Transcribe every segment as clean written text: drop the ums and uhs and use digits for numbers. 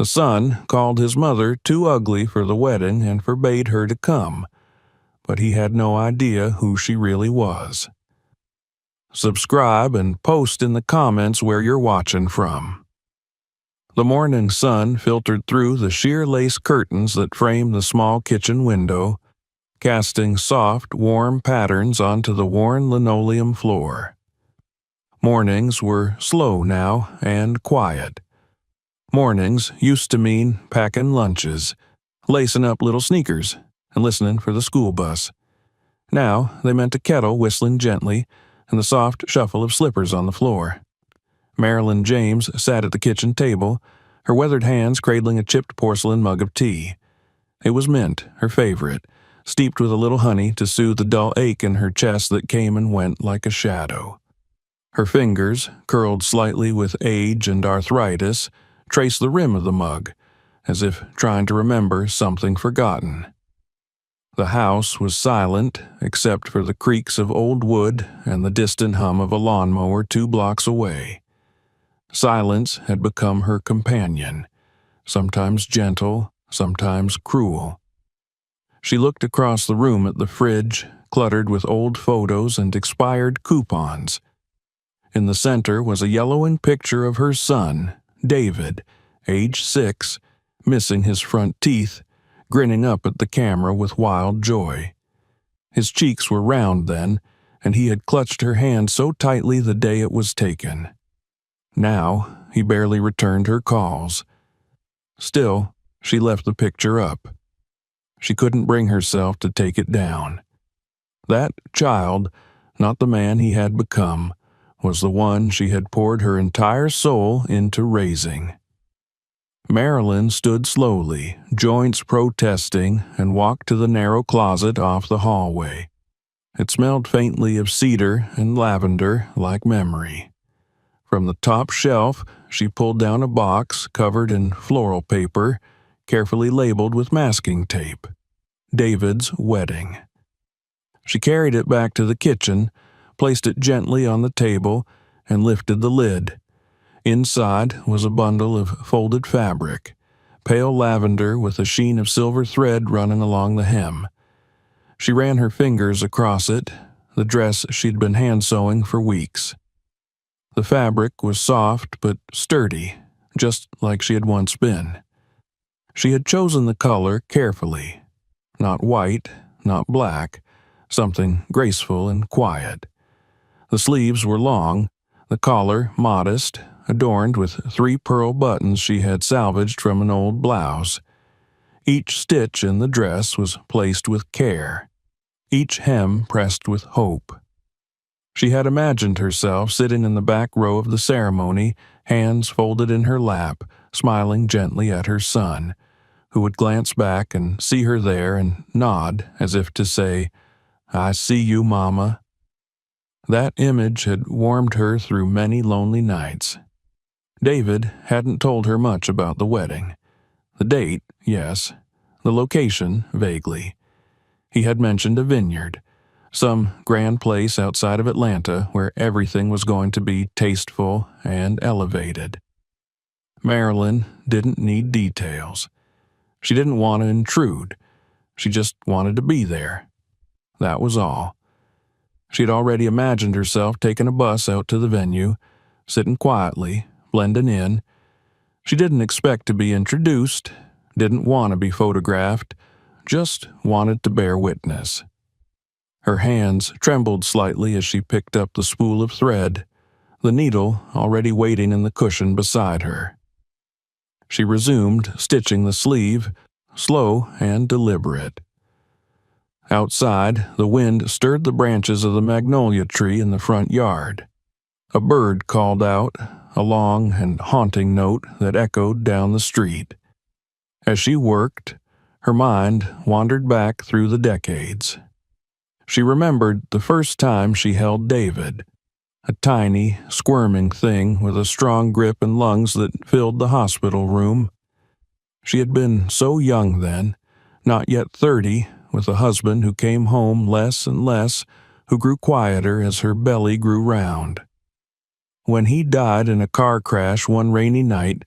The son called his mother too ugly for the wedding and forbade her to come, but he had no idea who she really was. Subscribe and post in the comments where you're watching from. The morning sun filtered through the sheer lace curtains that framed the small kitchen window, casting soft, warm patterns onto the worn linoleum floor. Mornings were slow now and quiet. Mornings used to mean packing lunches, lacing up little sneakers, and listening for the school bus. Now they meant a kettle whistling gently and the soft shuffle of slippers on the floor. Marilyn James sat at the kitchen table, her weathered hands cradling a chipped porcelain mug of tea. It was mint, her favorite, steeped with a little honey to soothe the dull ache in her chest that came and went like a shadow. Her fingers, curled slightly with age and arthritis, traced the rim of the mug, as if trying to remember something forgotten. The house was silent, except for the creaks of old wood and the distant hum of a lawnmower 2 blocks away. Silence had become her companion, sometimes gentle, sometimes cruel. She looked across the room at the fridge, cluttered with old photos and expired coupons. In the center was a yellowing picture of her son, David, age 6, missing his front teeth, grinning up at the camera with wild joy. His cheeks were round then, and he had clutched her hand so tightly the day it was taken. Now he barely returned her calls. Still, she left the picture up. She couldn't bring herself to take it down. That child, not the man he had become, was the one she had poured her entire soul into raising. Marilyn stood slowly, joints protesting, and walked to the narrow closet off the hallway. It smelled faintly of cedar and lavender like memory. From the top shelf, she pulled down a box covered in floral paper, carefully labeled with masking tape. David's wedding. She carried it back to the kitchen, placed it gently on the table, and lifted the lid. Inside was a bundle of folded fabric, pale lavender with a sheen of silver thread running along the hem. She ran her fingers across it, the dress she'd been hand-sewing for weeks. The fabric was soft but sturdy, just like she had once been. She had chosen the color carefully. Not white, not black, something graceful and quiet. The sleeves were long, the collar modest, adorned with 3 pearl buttons she had salvaged from an old blouse. Each stitch in the dress was placed with care, each hem pressed with hope. She had imagined herself sitting in the back row of the ceremony, hands folded in her lap, smiling gently at her son, who would glance back and see her there and nod as if to say, "I see you, Mama." That image had warmed her through many lonely nights. David hadn't told her much about the wedding. The date, yes. The location, vaguely. He had mentioned a vineyard, some grand place outside of Atlanta where everything was going to be tasteful and elevated. Marilyn didn't need details. She didn't want to intrude. She just wanted to be there. That was all. She had already imagined herself taking a bus out to the venue, sitting quietly, blending in. She didn't expect to be introduced, didn't want to be photographed, just wanted to bear witness. Her hands trembled slightly as she picked up the spool of thread, the needle already waiting in the cushion beside her. She resumed stitching the sleeve, slow and deliberate. Outside, the wind stirred the branches of the magnolia tree in the front yard. A bird called out, a long and haunting note that echoed down the street. As she worked, her mind wandered back through the decades. She remembered the first time she held David, a tiny, squirming thing with a strong grip and lungs that filled the hospital room. She had been so young then, not yet 30, with a husband who came home less and less, who grew quieter as her belly grew round. When he died in a car crash one rainy night,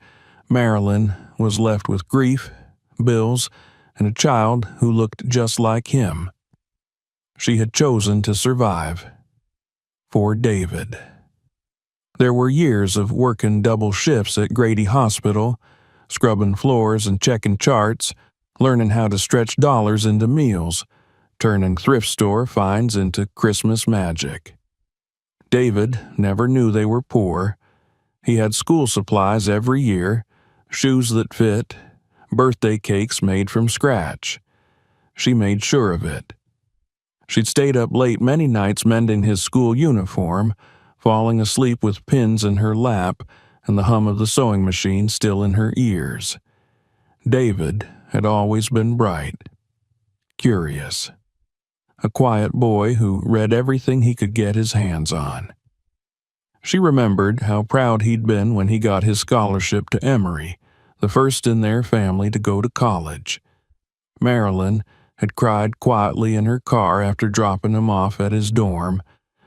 Marilyn was left with grief, bills, and a child who looked just like him. She had chosen to survive. For David. There were years of working double shifts at Grady Hospital, scrubbing floors and checking charts, learning how to stretch dollars into meals, turning thrift store finds into Christmas magic. David never knew they were poor. He had school supplies every year, shoes that fit, birthday cakes made from scratch. She made sure of it. She'd stayed up late many nights mending his school uniform, falling asleep with pins in her lap and the hum of the sewing machine still in her ears. David had always been bright, curious, a quiet boy who read everything he could get his hands on. She remembered how proud he'd been when he got his scholarship to Emory, the first in their family to go to college. Marilyn had cried quietly in her car after dropping him off at his dorm,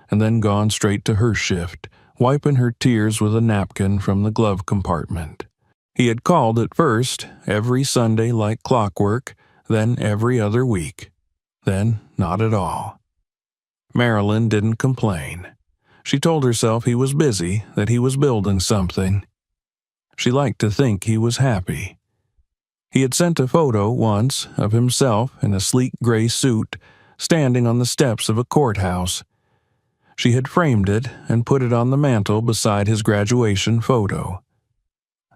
and then gone straight to her shift, wiping her tears with a napkin from the glove compartment. He had called at first, every Sunday like clockwork, then every other week, then not at all. Marilyn didn't complain. She told herself he was busy, that he was building something. She liked to think he was happy. He had sent a photo once of himself in a sleek gray suit, standing on the steps of a courthouse. She had framed it and put it on the mantel beside his graduation photo.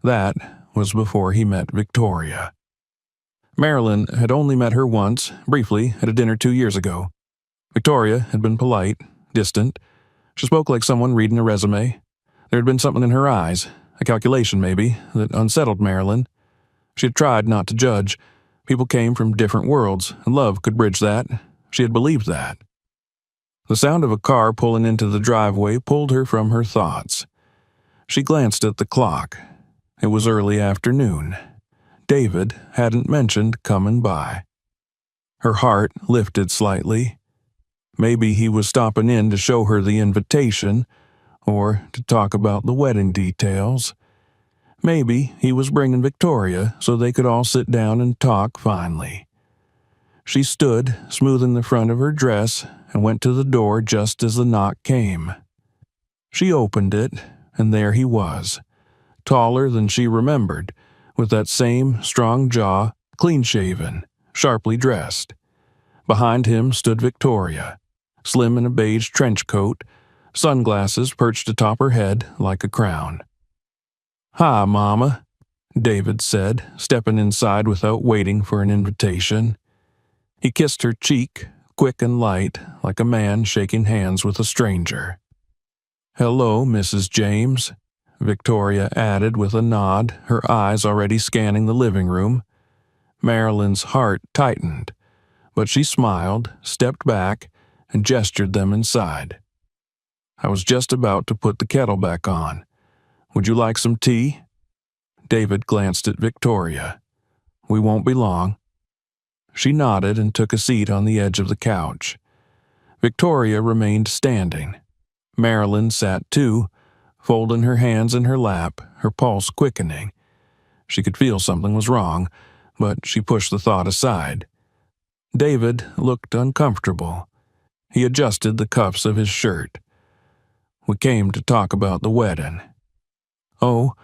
That was before he met Victoria. Marilyn had only met her once, briefly, at a dinner 2 years ago. Victoria had been polite, distant. She spoke like someone reading a resume. There had been something in her eyes, a calculation maybe, that unsettled Marilyn. She had tried not to judge. People came from different worlds, and love could bridge that. She had believed that. The sound of a car pulling into the driveway pulled her from her thoughts. She glanced at the clock. It was early afternoon. David hadn't mentioned coming by. Her heart lifted slightly. Maybe he was stopping in to show her the invitation, or to talk about the wedding details. Maybe he was bringing Victoria so they could all sit down and talk finally. She stood, smoothing the front of her dress, and went to the door just as the knock came. She opened it, and there he was, taller than she remembered, with that same strong jaw, clean-shaven, sharply dressed. Behind him stood Victoria, slim in a beige trench coat, sunglasses perched atop her head like a crown. "Hi, Mama," David said, stepping inside without waiting for an invitation. He kissed her cheek, quick and light, like a man shaking hands with a stranger. "Hello, Mrs. James," Victoria added with a nod, her eyes already scanning the living room. Marilyn's heart tightened, but she smiled, stepped back, and gestured them inside. "I was just about to put the kettle back on. Would you like some tea?" David glanced at Victoria. "We won't be long." She nodded and took a seat on the edge of the couch. Victoria remained standing. Marilyn sat too, folding her hands in her lap, her pulse quickening. She could feel something was wrong, but she pushed the thought aside. David looked uncomfortable. He adjusted the cuffs of his shirt. "We came to talk about the wedding." "Oh,"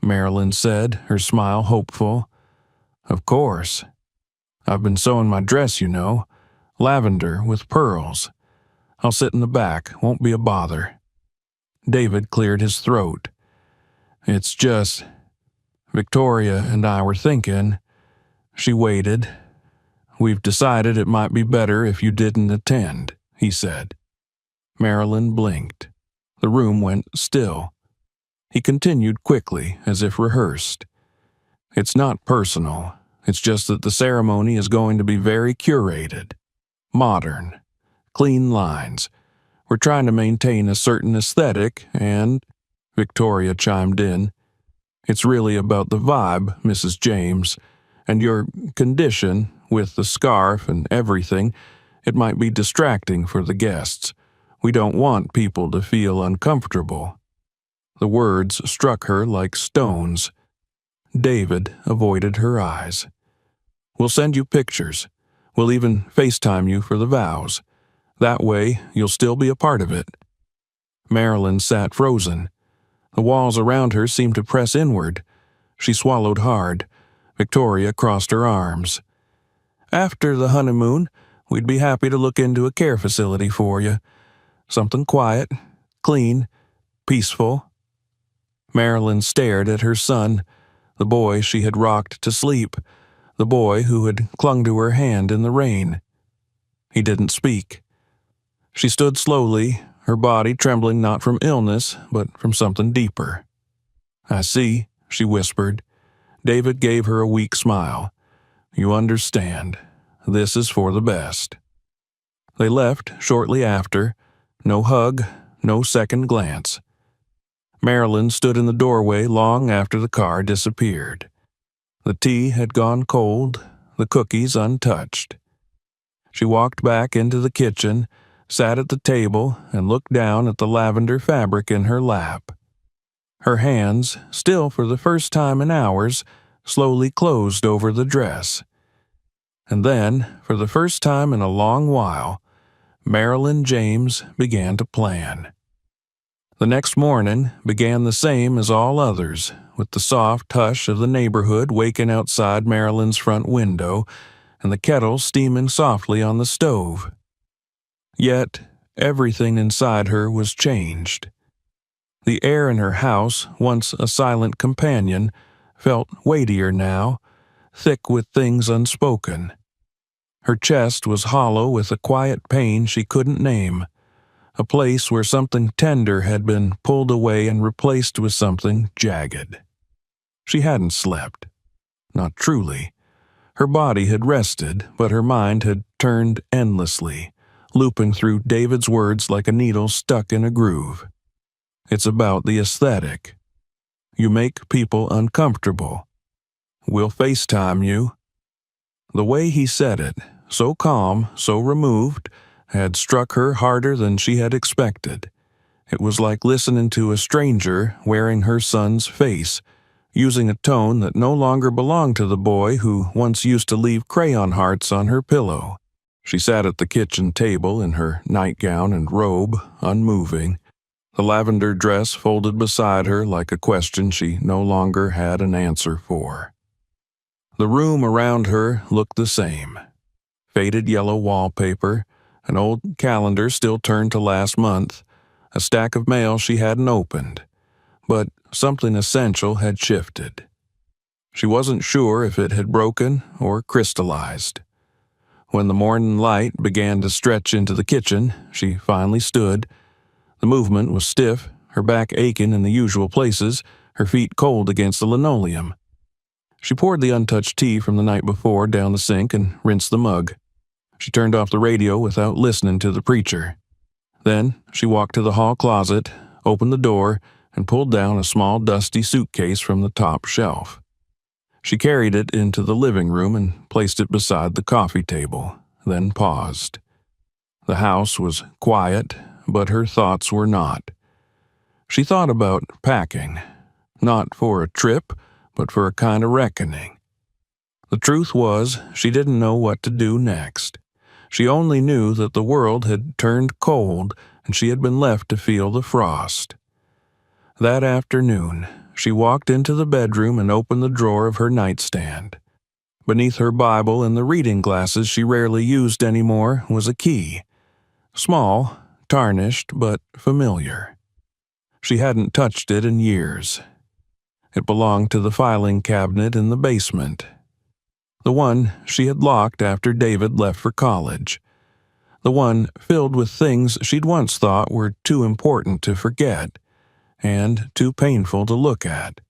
Marilyn said, her smile hopeful. "Of course. I've been sewing my dress, you know. Lavender with pearls. I'll sit in the back, won't be a bother." David cleared his throat. "It's just, Victoria and I were thinking." She waited. "We've decided it might be better if you didn't attend," he said. Marilyn blinked. The room went still. He continued quickly, as if rehearsed. "It's not personal. It's just that the ceremony is going to be very curated. Modern. Clean lines. We're trying to maintain a certain aesthetic, and," Victoria chimed in, "it's really about the vibe, Mrs. James, and your condition, with the scarf and everything, it might be distracting for the guests. We don't want people to feel uncomfortable." The words struck her like stones. David avoided her eyes. "We'll send you pictures. We'll even FaceTime you for the vows. That way, you'll still be a part of it." Marilyn sat frozen. The walls around her seemed to press inward. She swallowed hard. Victoria crossed her arms. "After the honeymoon, we'd be happy to look into a care facility for you. Something quiet, clean, peaceful." Marilyn stared at her son, the boy she had rocked to sleep, the boy who had clung to her hand in the rain. He didn't speak. She stood slowly, her body trembling not from illness, but from something deeper. "I see," she whispered. David gave her a weak smile. "You understand. This is for the best." They left shortly after. No hug, no second glance. Marilyn stood in the doorway long after the car disappeared. The tea had gone cold, the cookies untouched. She walked back into the kitchen, sat at the table, and looked down at the lavender fabric in her lap. Her hands, still for the first time in hours, slowly closed over the dress. And then, for the first time in a long while, Marilyn James began to plan. The next morning began the same as all others, with the soft hush of the neighborhood waking outside Marilyn's front window and the kettle steaming softly on the stove. Yet, everything inside her was changed. The air in her house, once a silent companion, felt weightier now, thick with things unspoken. Her chest was hollow with a quiet pain she couldn't name, a place where something tender had been pulled away and replaced with something jagged. She hadn't slept. Not truly. Her body had rested, but her mind had turned endlessly, looping through David's words like a needle stuck in a groove. It's about the aesthetic. You make people uncomfortable. We'll FaceTime you. The way he said it, so calm, so removed, had struck her harder than she had expected. It was like listening to a stranger wearing her son's face, using a tone that no longer belonged to the boy who once used to leave crayon hearts on her pillow. She sat at the kitchen table in her nightgown and robe, unmoving, the lavender dress folded beside her like a question she no longer had an answer for. The room around her looked the same. Faded yellow wallpaper, an old calendar still turned to last month, a stack of mail she hadn't opened. But something essential had shifted. She wasn't sure if it had broken or crystallized. When the morning light began to stretch into the kitchen, she finally stood. The movement was stiff, her back aching in the usual places, her feet cold against the linoleum. She poured the untouched tea from the night before down the sink and rinsed the mug. She turned off the radio without listening to the preacher. Then she walked to the hall closet, opened the door, and pulled down a small dusty suitcase from the top shelf. She carried it into the living room and placed it beside the coffee table, then paused. The house was quiet, but her thoughts were not. She thought about packing, not for a trip, but for a kind of reckoning. The truth was, she didn't know what to do next. She only knew that the world had turned cold and she had been left to feel the frost. That afternoon, she walked into the bedroom and opened the drawer of her nightstand. Beneath her Bible and the reading glasses she rarely used anymore was a key. Small, tarnished, but familiar. She hadn't touched it in years. It belonged to the filing cabinet in the basement. The one she had locked after David left for college. The one filled with things she'd once thought were too important to forget, and too painful to look at.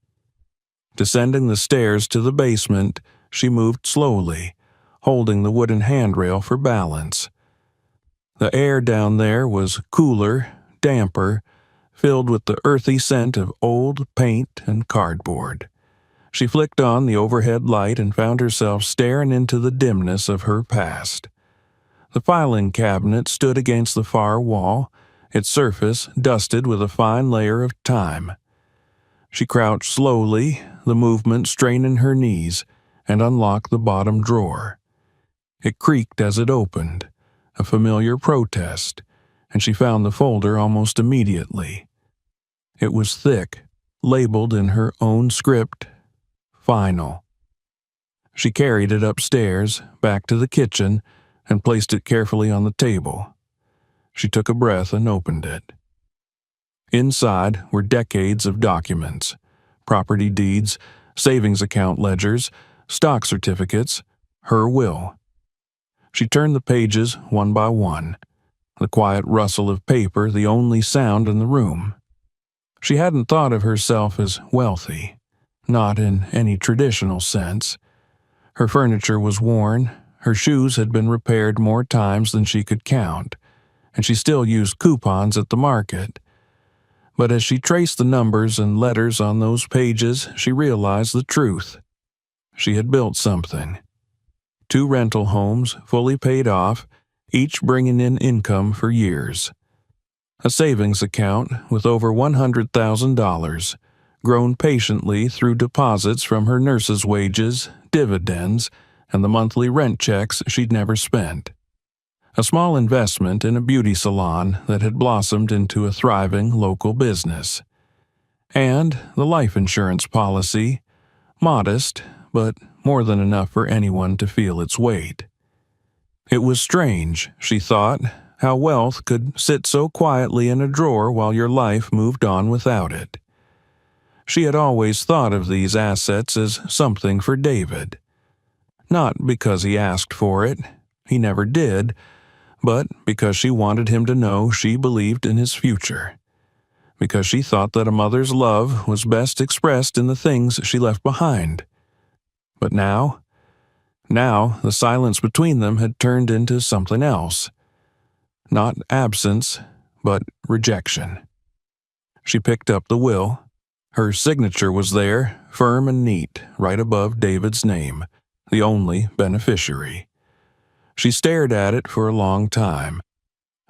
Descending the stairs to the basement, she moved slowly, holding the wooden handrail for balance. The air down there was cooler, damper, filled with the earthy scent of old paint and cardboard. She flicked on the overhead light and found herself staring into the dimness of her past. The filing cabinet stood against the far wall, its surface dusted with a fine layer of time. She crouched slowly, the movement straining her knees, and unlocked the bottom drawer. It creaked as it opened, a familiar protest, and she found the folder almost immediately. It was thick, labeled in her own script, "Final." She carried it upstairs, back to the kitchen, and placed it carefully on the table. She took a breath and opened it. Inside were decades of documents, property deeds, savings account ledgers, stock certificates, her will. She turned the pages one by one, the quiet rustle of paper the only sound in the room. She hadn't thought of herself as wealthy, not in any traditional sense. Her furniture was worn, her shoes had been repaired more times than she could count, and she still used coupons at the market. But as she traced the numbers and letters on those pages, she realized the truth. She had built something. 2 rental homes, fully paid off, each bringing in income for years. A savings account with over $100,000, grown patiently through deposits from her nurse's wages, dividends, and the monthly rent checks she'd never spent. A small investment in a beauty salon that had blossomed into a thriving local business. And the life insurance policy, modest, but more than enough for anyone to feel its weight. It was strange, she thought, how wealth could sit so quietly in a drawer while your life moved on without it. She had always thought of these assets as something for David. Not because he asked for it, he never did, but because she wanted him to know she believed in his future. Because she thought that a mother's love was best expressed in the things she left behind. But now the silence between them had turned into something else. Not absence, but rejection. She picked up the will. Her signature was there, firm and neat, right above David's name, the only beneficiary. She stared at it for a long time.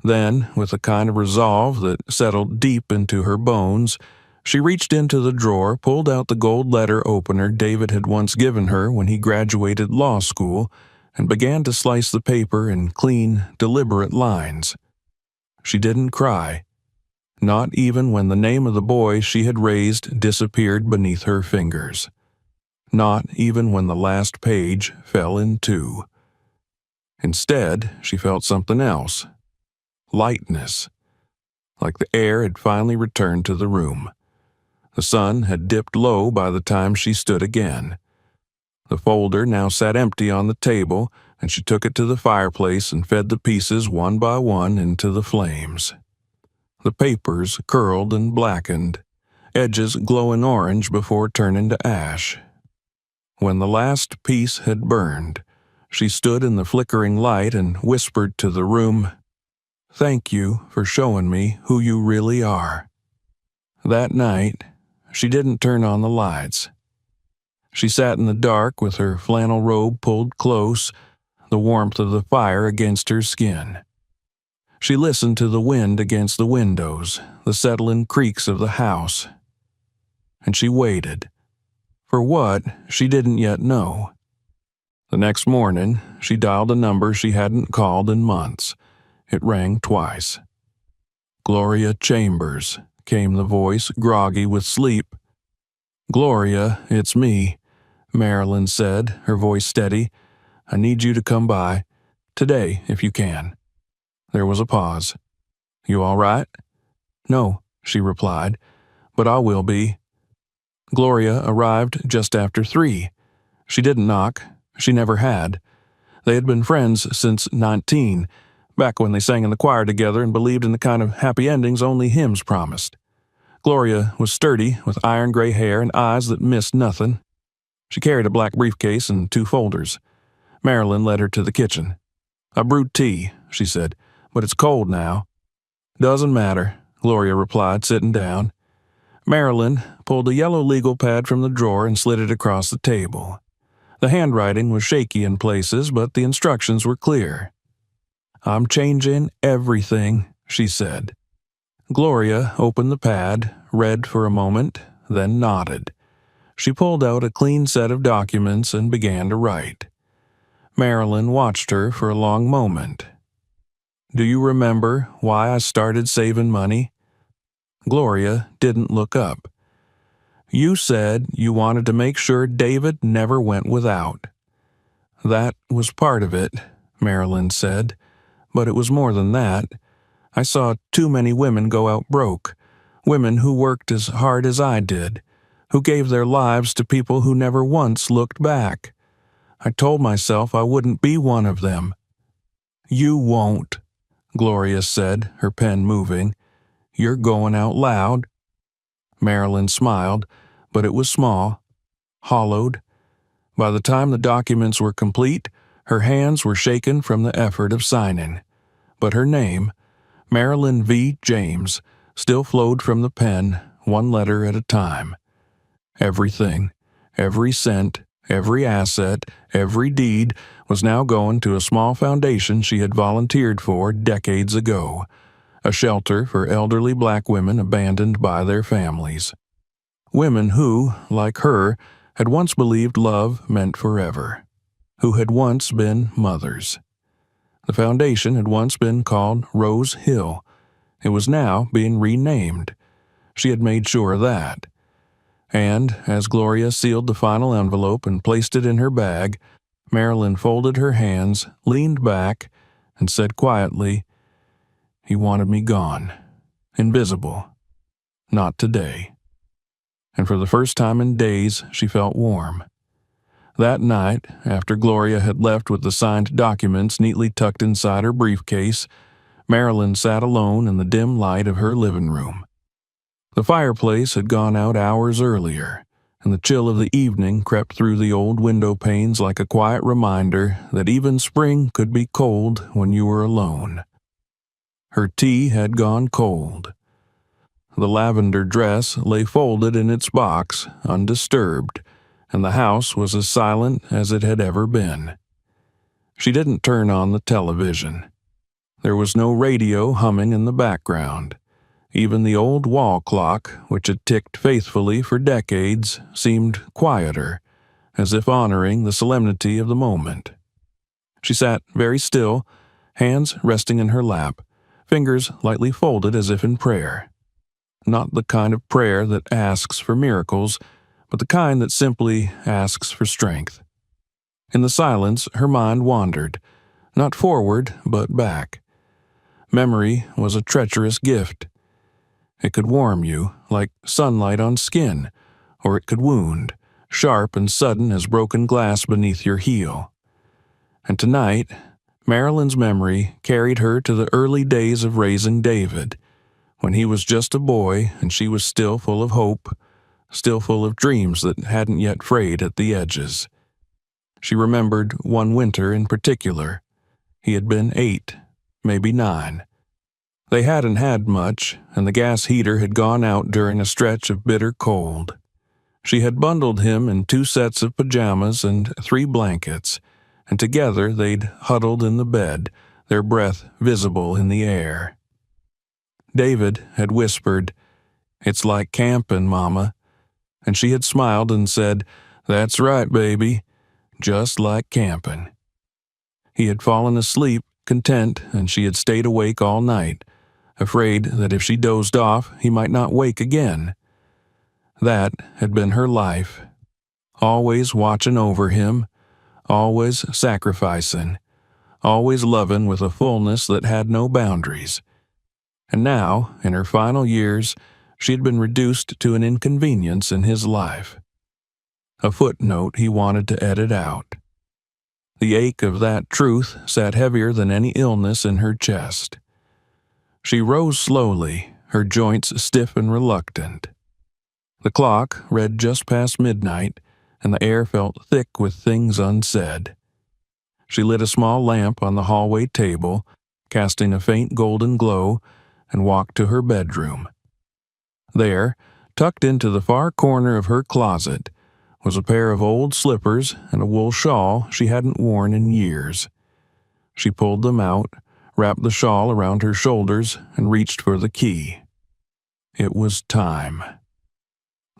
Then, with a kind of resolve that settled deep into her bones, she reached into the drawer, pulled out the gold letter opener David had once given her when he graduated law school, and began to slice the paper in clean, deliberate lines. She didn't cry, not even when the name of the boy she had raised disappeared beneath her fingers. Not even when the last page fell in 2. Instead, she felt something else. Lightness. Like the air had finally returned to the room. The sun had dipped low by the time she stood again. The folder now sat empty on the table, and she took it to the fireplace and fed the pieces one by one into the flames. The papers curled and blackened, edges glowing orange before turning to ash. When the last piece had burned, she stood in the flickering light and whispered to the room, "Thank you for showing me who you really are." That night, she didn't turn on the lights. She sat in the dark with her flannel robe pulled close, the warmth of the fire against her skin. She listened to the wind against the windows, the settling creaks of the house. And she waited. For what, she didn't yet know. The next morning, she dialed a number she hadn't called in months. It rang twice. "Gloria Chambers," came the voice, groggy with sleep. "Gloria, it's me," Marilyn said, her voice steady. "I need you to come by. Today, if you can." There was a pause. "You all right?" "No," she replied, "but I will be." Gloria arrived just after 3. She didn't knock. She never had. They had been friends since 19, back when they sang in the choir together and believed in the kind of happy endings only hymns promised. Gloria was sturdy, with iron gray hair and eyes that missed nothing. She carried a black briefcase and 2 folders. Marilyn led her to the kitchen. "I brewed tea," she said, "but it's cold now." "Doesn't matter," Gloria replied, sitting down. Marilyn pulled a yellow legal pad from the drawer and slid it across the table. The handwriting was shaky in places, but the instructions were clear. "I'm changing everything," she said. Gloria opened the pad, read for a moment, then nodded. She pulled out a clean set of documents and began to write. Marilyn watched her for a long moment. "Do you remember why I started saving money?" Gloria didn't look up. "You said you wanted to make sure David never went without." "That was part of it," Marilyn said, "but it was more than that. I saw too many women go out broke, women who worked as hard as I did, who gave their lives to people who never once looked back. I told myself I wouldn't be one of them." "You won't," Gloria said, her pen moving. "You're going out loud." Marilyn smiled, but it was small, hollowed. By the time the documents were complete, her hands were shaken from the effort of signing. But her name, Marilyn V. James, still flowed from the pen, one letter at a time. Everything, every cent, every asset, every deed was now going to a small foundation she had volunteered for decades ago, a shelter for elderly black women abandoned by their families. Women who, like her, had once believed love meant forever, who had once been mothers. The foundation had once been called Rose Hill. It was now being renamed. She had made sure of that. And, as Gloria sealed the final envelope and placed it in her bag, Marilyn folded her hands, leaned back, and said quietly, "He wanted me gone, invisible. Not today." And for the first time in days, she felt warm. That night, after Gloria had left with the signed documents neatly tucked inside her briefcase, Marilyn sat alone in the dim light of her living room. The fireplace had gone out hours earlier, and the chill of the evening crept through the old window panes like a quiet reminder that even spring could be cold when you were alone. Her tea had gone cold. The lavender dress lay folded in its box, undisturbed, and the house was as silent as it had ever been. She didn't turn on the television. There was no radio humming in the background. Even the old wall clock, which had ticked faithfully for decades, seemed quieter, as if honoring the solemnity of the moment. She sat very still, hands resting in her lap, fingers lightly folded as if in prayer. Not the kind of prayer that asks for miracles, but the kind that simply asks for strength. In the silence, her mind wandered, not forward, but back. Memory was a treacherous gift. It could warm you, like sunlight on skin, or it could wound, sharp and sudden as broken glass beneath your heel. And tonight, Marilyn's memory carried her to the early days of raising David, when he was just a boy and she was still full of hope, still full of dreams that hadn't yet frayed at the edges. She remembered one winter in particular. He had been 8, maybe 9. They hadn't had much, and the gas heater had gone out during a stretch of bitter cold. She had bundled him in 2 sets of pajamas and 3 blankets, and together they'd huddled in the bed, their breath visible in the air. David had whispered, "It's like camping, Mama," and she had smiled and said, "That's right, baby, just like camping." He had fallen asleep, content, and she had stayed awake all night, afraid that if she dozed off, he might not wake again. That had been her life, always watching over him, always sacrificing, always loving with a fullness that had no boundaries. And now, in her final years, she had been reduced to an inconvenience in his life. A footnote he wanted to edit out. The ache of that truth sat heavier than any illness in her chest. She rose slowly, her joints stiff and reluctant. The clock read just past midnight, and the air felt thick with things unsaid. She lit a small lamp on the hallway table, casting a faint golden glow, and walked to her bedroom. There, tucked into the far corner of her closet, was a pair of old slippers and a wool shawl she hadn't worn in years. She pulled them out, wrapped the shawl around her shoulders, and reached for the key. It was time.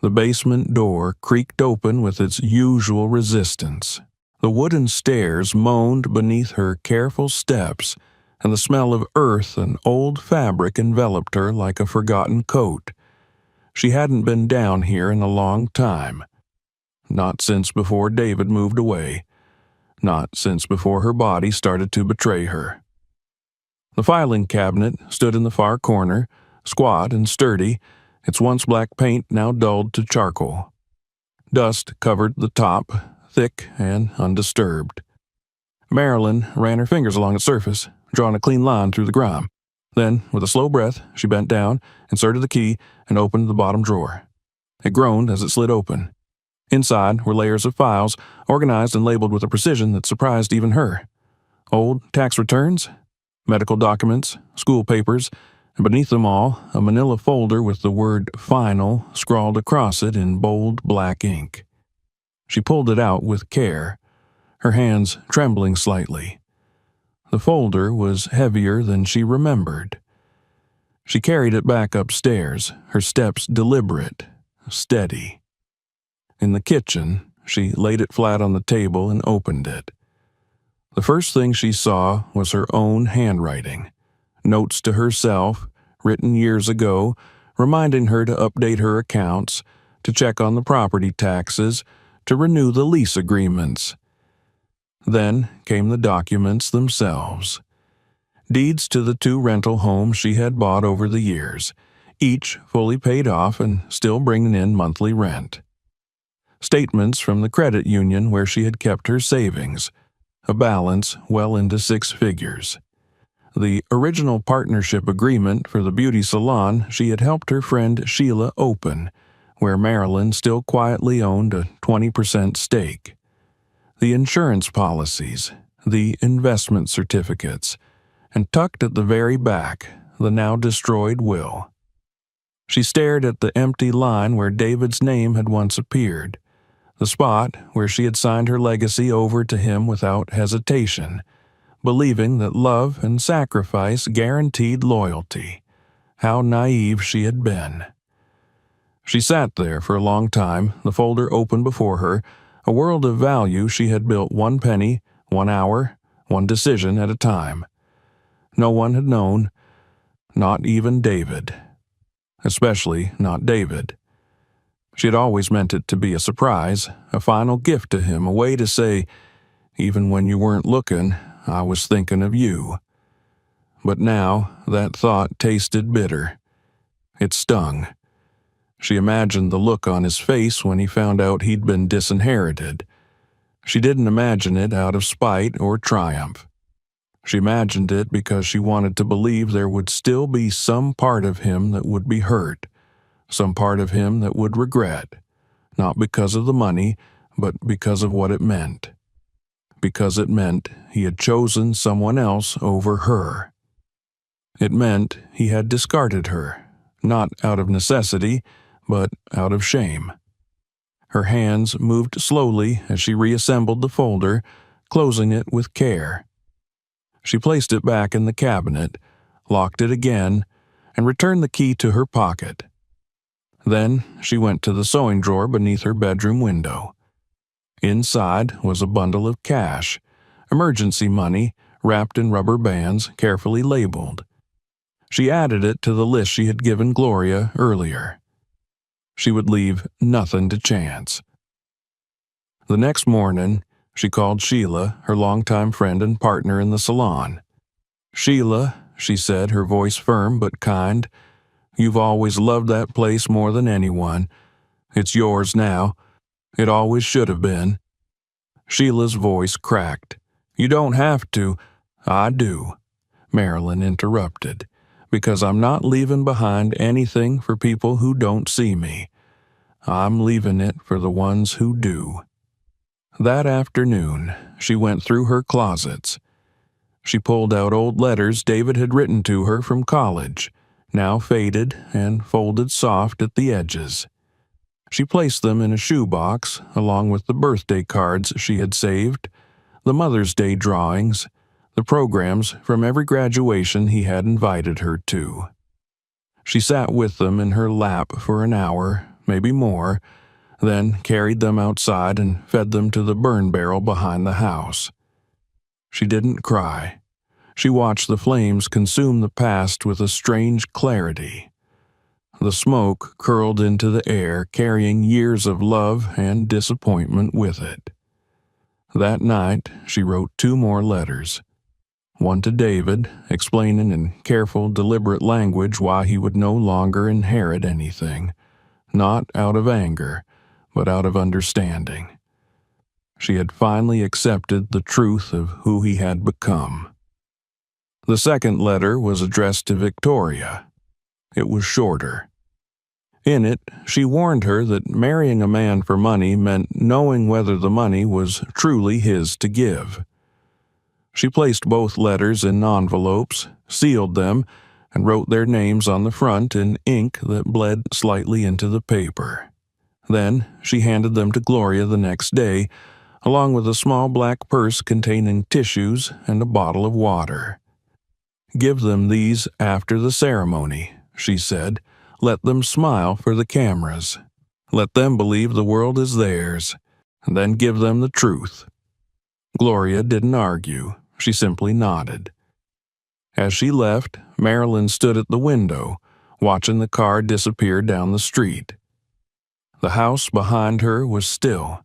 The basement door creaked open with its usual resistance. The wooden stairs moaned beneath her careful steps, and the smell of earth and old fabric enveloped her like a forgotten coat. She hadn't been down here in a long time. Not since before David moved away. Not since before her body started to betray her. The filing cabinet stood in the far corner, squat and sturdy, its once black paint now dulled to charcoal. Dust covered the top, thick and undisturbed. Marilyn ran her fingers along its surface, drawing a clean line through the grime. Then, with a slow breath, she bent down, inserted the key, and opened the bottom drawer. It groaned as it slid open. Inside were layers of files, organized and labeled with a precision that surprised even her. Old tax returns, medical documents, school papers, and beneath them all, a manila folder with the word "Final" scrawled across it in bold black ink. She pulled it out with care, her hands trembling slightly. The folder was heavier than she remembered. She carried it back upstairs, her steps deliberate, steady. In the kitchen, she laid it flat on the table and opened it. The first thing she saw was her own handwriting, notes to herself, written years ago, reminding her to update her accounts, to check on the property taxes, to renew the lease agreements. Then came the documents themselves. Deeds to the 2 rental homes she had bought over the years, each fully paid off and still bringing in monthly rent. Statements from the credit union where she had kept her savings, a balance well into 6 figures. The original partnership agreement for the beauty salon she had helped her friend Sheila open, where Marilyn still quietly owned a 20% stake. The insurance policies, the investment certificates, and tucked at the very back, the now destroyed will. She stared at the empty line where David's name had once appeared, the spot where she had signed her legacy over to him without hesitation, believing that love and sacrifice guaranteed loyalty. How naive she had been. She sat there for a long time, the folder open before her, a world of value she had built 1 penny, 1 hour, 1 decision at a time. No one had known, not even David. Especially not David. She had always meant it to be a surprise, a final gift to him, a way to say, "Even when you weren't looking, I was thinking of you." But now that thought tasted bitter. It stung. She imagined the look on his face when he found out he'd been disinherited. She didn't imagine it out of spite or triumph. She imagined it because she wanted to believe there would still be some part of him that would be hurt, some part of him that would regret, not because of the money, but because of what it meant. Because it meant he had chosen someone else over her. It meant he had discarded her, not out of necessity, but out of shame. Her hands moved slowly as she reassembled the folder, closing it with care. She placed it back in the cabinet, locked it again, and returned the key to her pocket. Then she went to the sewing drawer beneath her bedroom window. Inside was a bundle of cash, emergency money, wrapped in rubber bands, carefully labeled. She added it to the list she had given Gloria earlier. She would leave nothing to chance. The next morning, she called Sheila, her longtime friend and partner in the salon. "Sheila," she said, her voice firm but kind, "you've always loved that place more than anyone. It's yours now. It always should have been." Sheila's voice cracked. "You don't have to." "I do," Marilyn interrupted, "because I'm not leaving behind anything for people who don't see me. I'm leaving it for the ones who do." That afternoon, she went through her closets. She pulled out old letters David had written to her from college, now faded and folded soft at the edges. She placed them in a shoebox, along with the birthday cards she had saved, the Mother's Day drawings, the programs from every graduation he had invited her to. She sat with them in her lap for an hour, maybe more, then carried them outside and fed them to the burn barrel behind the house. She didn't cry. She watched the flames consume the past with a strange clarity. The smoke curled into the air, carrying years of love and disappointment with it. That night, she wrote 2 more letters. One to David, explaining in careful, deliberate language why he would no longer inherit anything, not out of anger, but out of understanding. She had finally accepted the truth of who he had become. The second letter was addressed to Victoria. It was shorter. In it, she warned her that marrying a man for money meant knowing whether the money was truly his to give. She placed both letters in envelopes, sealed them, and wrote their names on the front in ink that bled slightly into the paper. Then she handed them to Gloria the next day, along with a small black purse containing tissues and a bottle of water. "Give them these after the ceremony," she said. "Let them smile for the cameras. Let them believe the world is theirs, and then give them the truth." Gloria didn't argue. She simply nodded. As she left, Marilyn stood at the window, watching the car disappear down the street. The house behind her was still.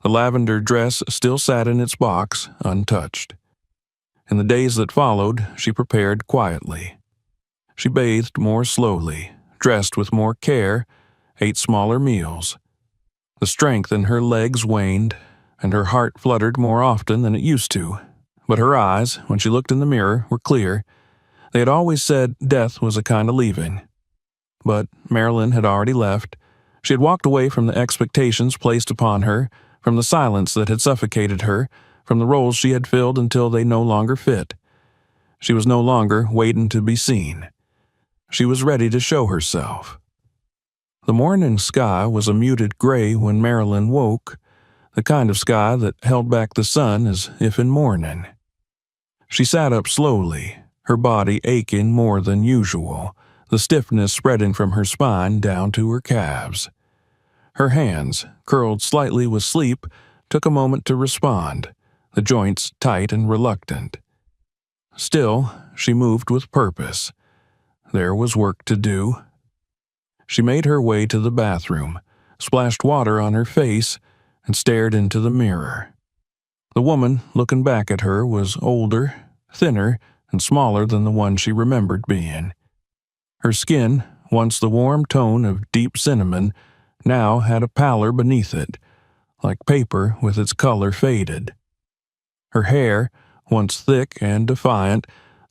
The lavender dress still sat in its box, untouched. In the days that followed, she prepared quietly. She bathed more slowly, dressed with more care, ate smaller meals. The strength in her legs waned, and her heart fluttered more often than it used to. But her eyes, when she looked in the mirror, were clear. They had always said death was a kind of leaving. But Marilyn had already left. She had walked away from the expectations placed upon her, from the silence that had suffocated her, from the roles she had filled until they no longer fit. She was no longer waiting to be seen. She was ready to show herself. The morning sky was a muted gray when Marilyn woke, the kind of sky that held back the sun as if in mourning. She sat up slowly, her body aching more than usual, the stiffness spreading from her spine down to her calves. Her hands, curled slightly with sleep, took a moment to respond, the joints tight and reluctant. Still, she moved with purpose. There was work to do. She made her way to the bathroom, splashed water on her face, and stared into the mirror. The woman looking back at her was older, thinner, and smaller than the one she remembered being. Her skin, once the warm tone of deep cinnamon, now had a pallor beneath it, like paper with its color faded. Her hair, once thick and defiant,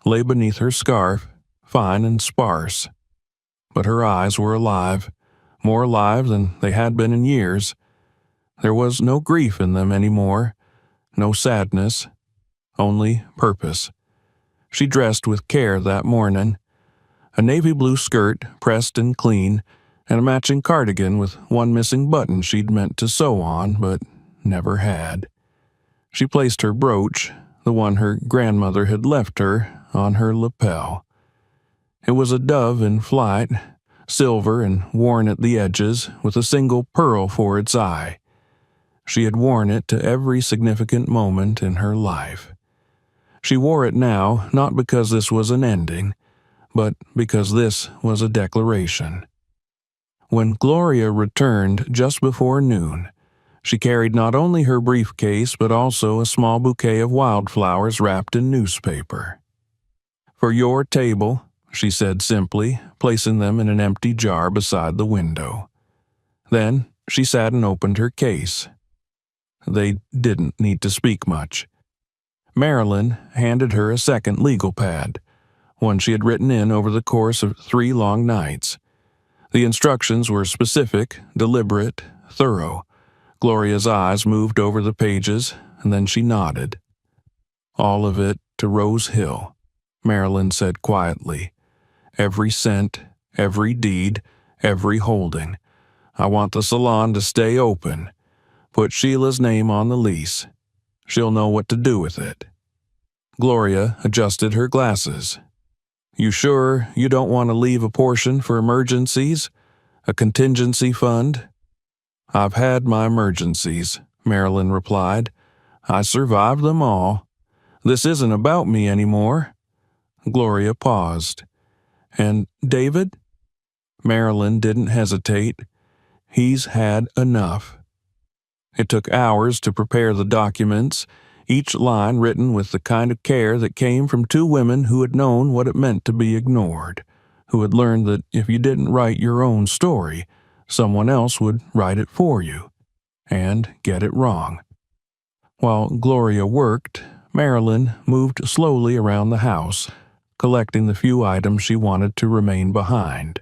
lay beneath her scarf, fine and sparse. But her eyes were alive, more alive than they had been in years. There was no grief in them anymore, no sadness, only purpose. She dressed with care that morning. A navy blue skirt, pressed and clean, and a matching cardigan with one missing button she'd meant to sew on, but never had. She placed her brooch, the one her grandmother had left her, on her lapel. It was a dove in flight, silver and worn at the edges, with a single pearl for its eye. She had worn it to every significant moment in her life. She wore it now not because this was an ending, but because this was a declaration. When Gloria returned just before noon, she carried not only her briefcase but also a small bouquet of wildflowers wrapped in newspaper. "For your table," she said simply, placing them in an empty jar beside the window. Then she sat and opened her case. They didn't need to speak much. Marilyn handed her a second legal pad, one she had written in over the course of 3 long nights. The instructions were specific, deliberate, thorough. Gloria's eyes moved over the pages, and then she nodded. "All of it to Rose Hill," Marilyn said quietly. "Every cent, every deed, every holding. I want the salon to stay open. Put Sheila's name on the lease. She'll know what to do with it." Gloria adjusted her glasses. "You sure you don't want to leave a portion for emergencies? A contingency fund? I've had my emergencies, Marilyn replied. I survived them all. This isn't about me anymore. Gloria paused. And David? Marilyn didn't hesitate. He's had enough. It took hours to prepare the documents, each line written with the kind of care that came from two women who had known what it meant to be ignored, who had learned that if you didn't write your own story, someone else would write it for you, and get it wrong. While Gloria worked, Marilyn moved slowly around the house, collecting the few items she wanted to remain behind.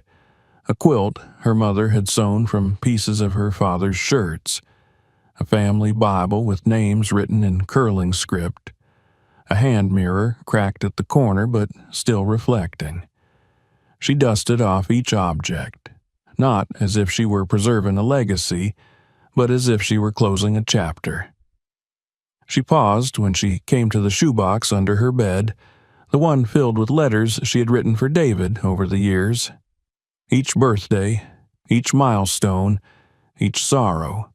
A quilt her mother had sewn from pieces of her father's shirts, a family Bible with names written in curling script, a hand mirror cracked at the corner but still reflecting. She dusted off each object, not as if she were preserving a legacy, but as if she were closing a chapter. She paused when she came to the shoebox under her bed, the one filled with letters she had written for David over the years. Each birthday, each milestone, each sorrow.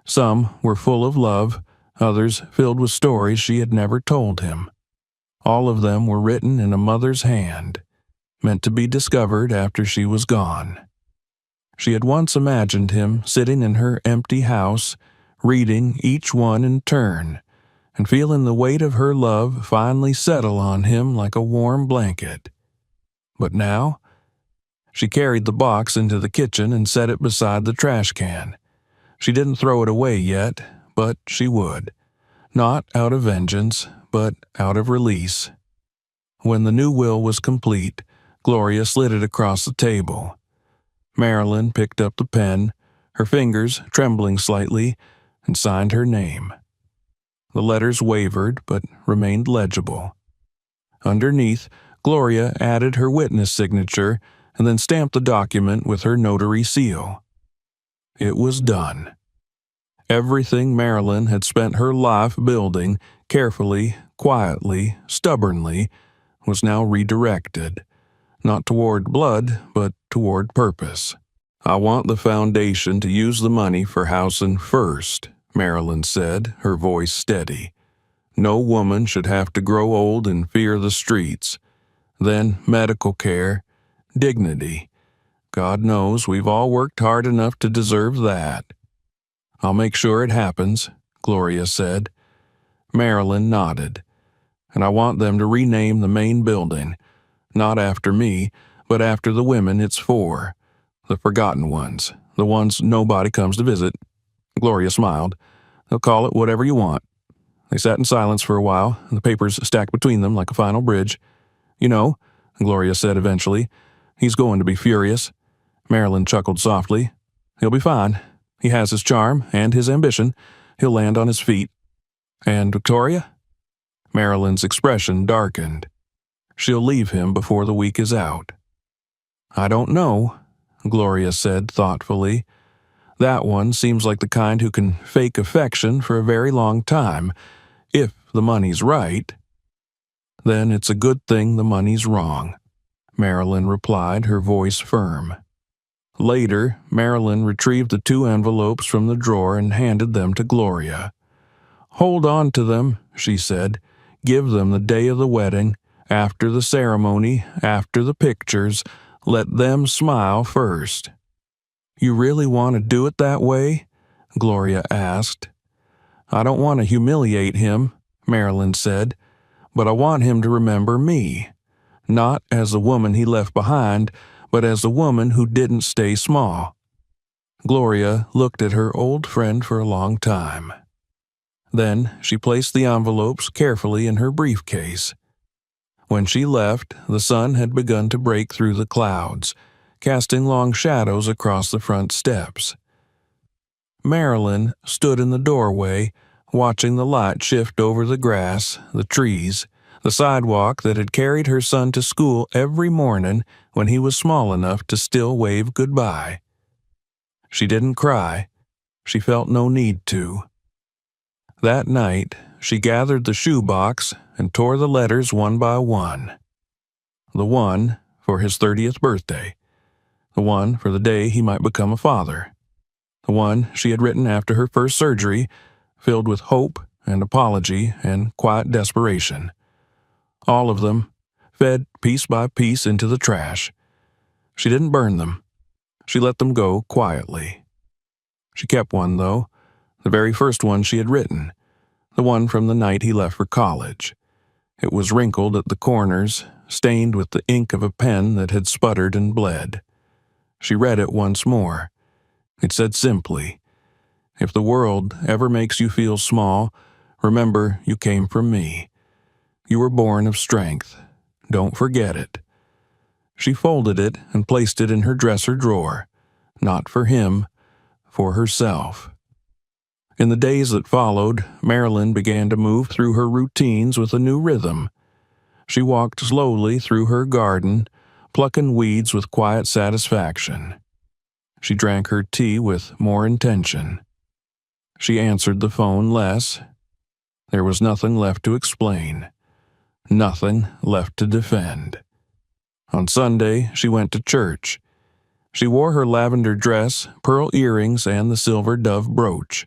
Some were full of love, others filled with stories she had never told him. All of them were written in a mother's hand, meant to be discovered after she was gone. She had once imagined him sitting in her empty house, reading each one in turn, and feeling the weight of her love finally settle on him like a warm blanket. But now, she carried the box into the kitchen and set it beside the trash can. She didn't throw it away yet, but she would. Not out of vengeance, but out of release. When the new will was complete, Gloria slid it across the table. Marilyn picked up the pen, her fingers trembling slightly, and signed her name. The letters wavered but remained legible. Underneath, Gloria added her witness signature and then stamped the document with her notary seal. It was done. Everything Marilyn had spent her life building, carefully, quietly, stubbornly, was now redirected, not toward blood, but toward purpose. I want the foundation to use the money for housing first, Marilyn said, her voice steady. No woman should have to grow old and fear the streets. Then medical care, dignity. God knows we've all worked hard enough to deserve that. I'll make sure it happens, Gloria said. Marilyn nodded. And I want them to rename the main building, not after me, but after the women it's for. The forgotten ones, the ones nobody comes to visit. Gloria smiled. They'll call it whatever you want. They sat in silence for a while, and the papers stacked between them like a final bridge. You know, Gloria said eventually, he's going to be furious. Marilyn chuckled softly. He'll be fine. He has his charm and his ambition. He'll land on his feet. And Victoria? Marilyn's expression darkened. She'll leave him before the week is out. I don't know, Gloria said thoughtfully. That one seems like the kind who can fake affection for a very long time, if the money's right. Then it's a good thing the money's wrong, Marilyn replied, her voice firm. Later, Marilyn retrieved the 2 envelopes from the drawer and handed them to Gloria. Hold on to them, she said. Give them the day of the wedding, after the ceremony, after the pictures. Let them smile first. You really want to do it that way? Gloria asked. I don't want to humiliate him, Marilyn said, but I want him to remember me, not as the woman he left behind, but as the woman who didn't stay small. Gloria looked at her old friend for a long time. Then she placed the envelopes carefully in her briefcase. When she left, the sun had begun to break through the clouds, casting long shadows across the front steps. Marilyn stood in the doorway, watching the light shift over the grass, the trees, the sidewalk that had carried her son to school every morning when he was small enough to still wave goodbye. She didn't cry. She felt no need to. That night, she gathered the shoebox and tore the letters one by one. The one for his 30th birthday. the one for the day he might become a father, the one she had written after her first surgery, filled with hope and apology and quiet desperation. All of them, fed piece by piece into the trash. She didn't burn them. She let them go quietly. She kept one, though, the very first one she had written, the one from the night he left for college. It was wrinkled at the corners, stained with the ink of a pen that had sputtered and bled. She read it once more. It said simply, "If the world ever makes you feel small, remember you came from me. You were born of strength. Don't forget it." She folded it and placed it in her dresser drawer, not for him, for herself. In the days that followed, Marilyn began to move through her routines with a new rhythm. She walked slowly through her garden, plucking weeds with quiet satisfaction. She drank her tea with more intention. She answered the phone less. There was nothing left to explain, nothing left to defend. On Sunday, she went to church. She wore her lavender dress, pearl earrings, and the silver dove brooch.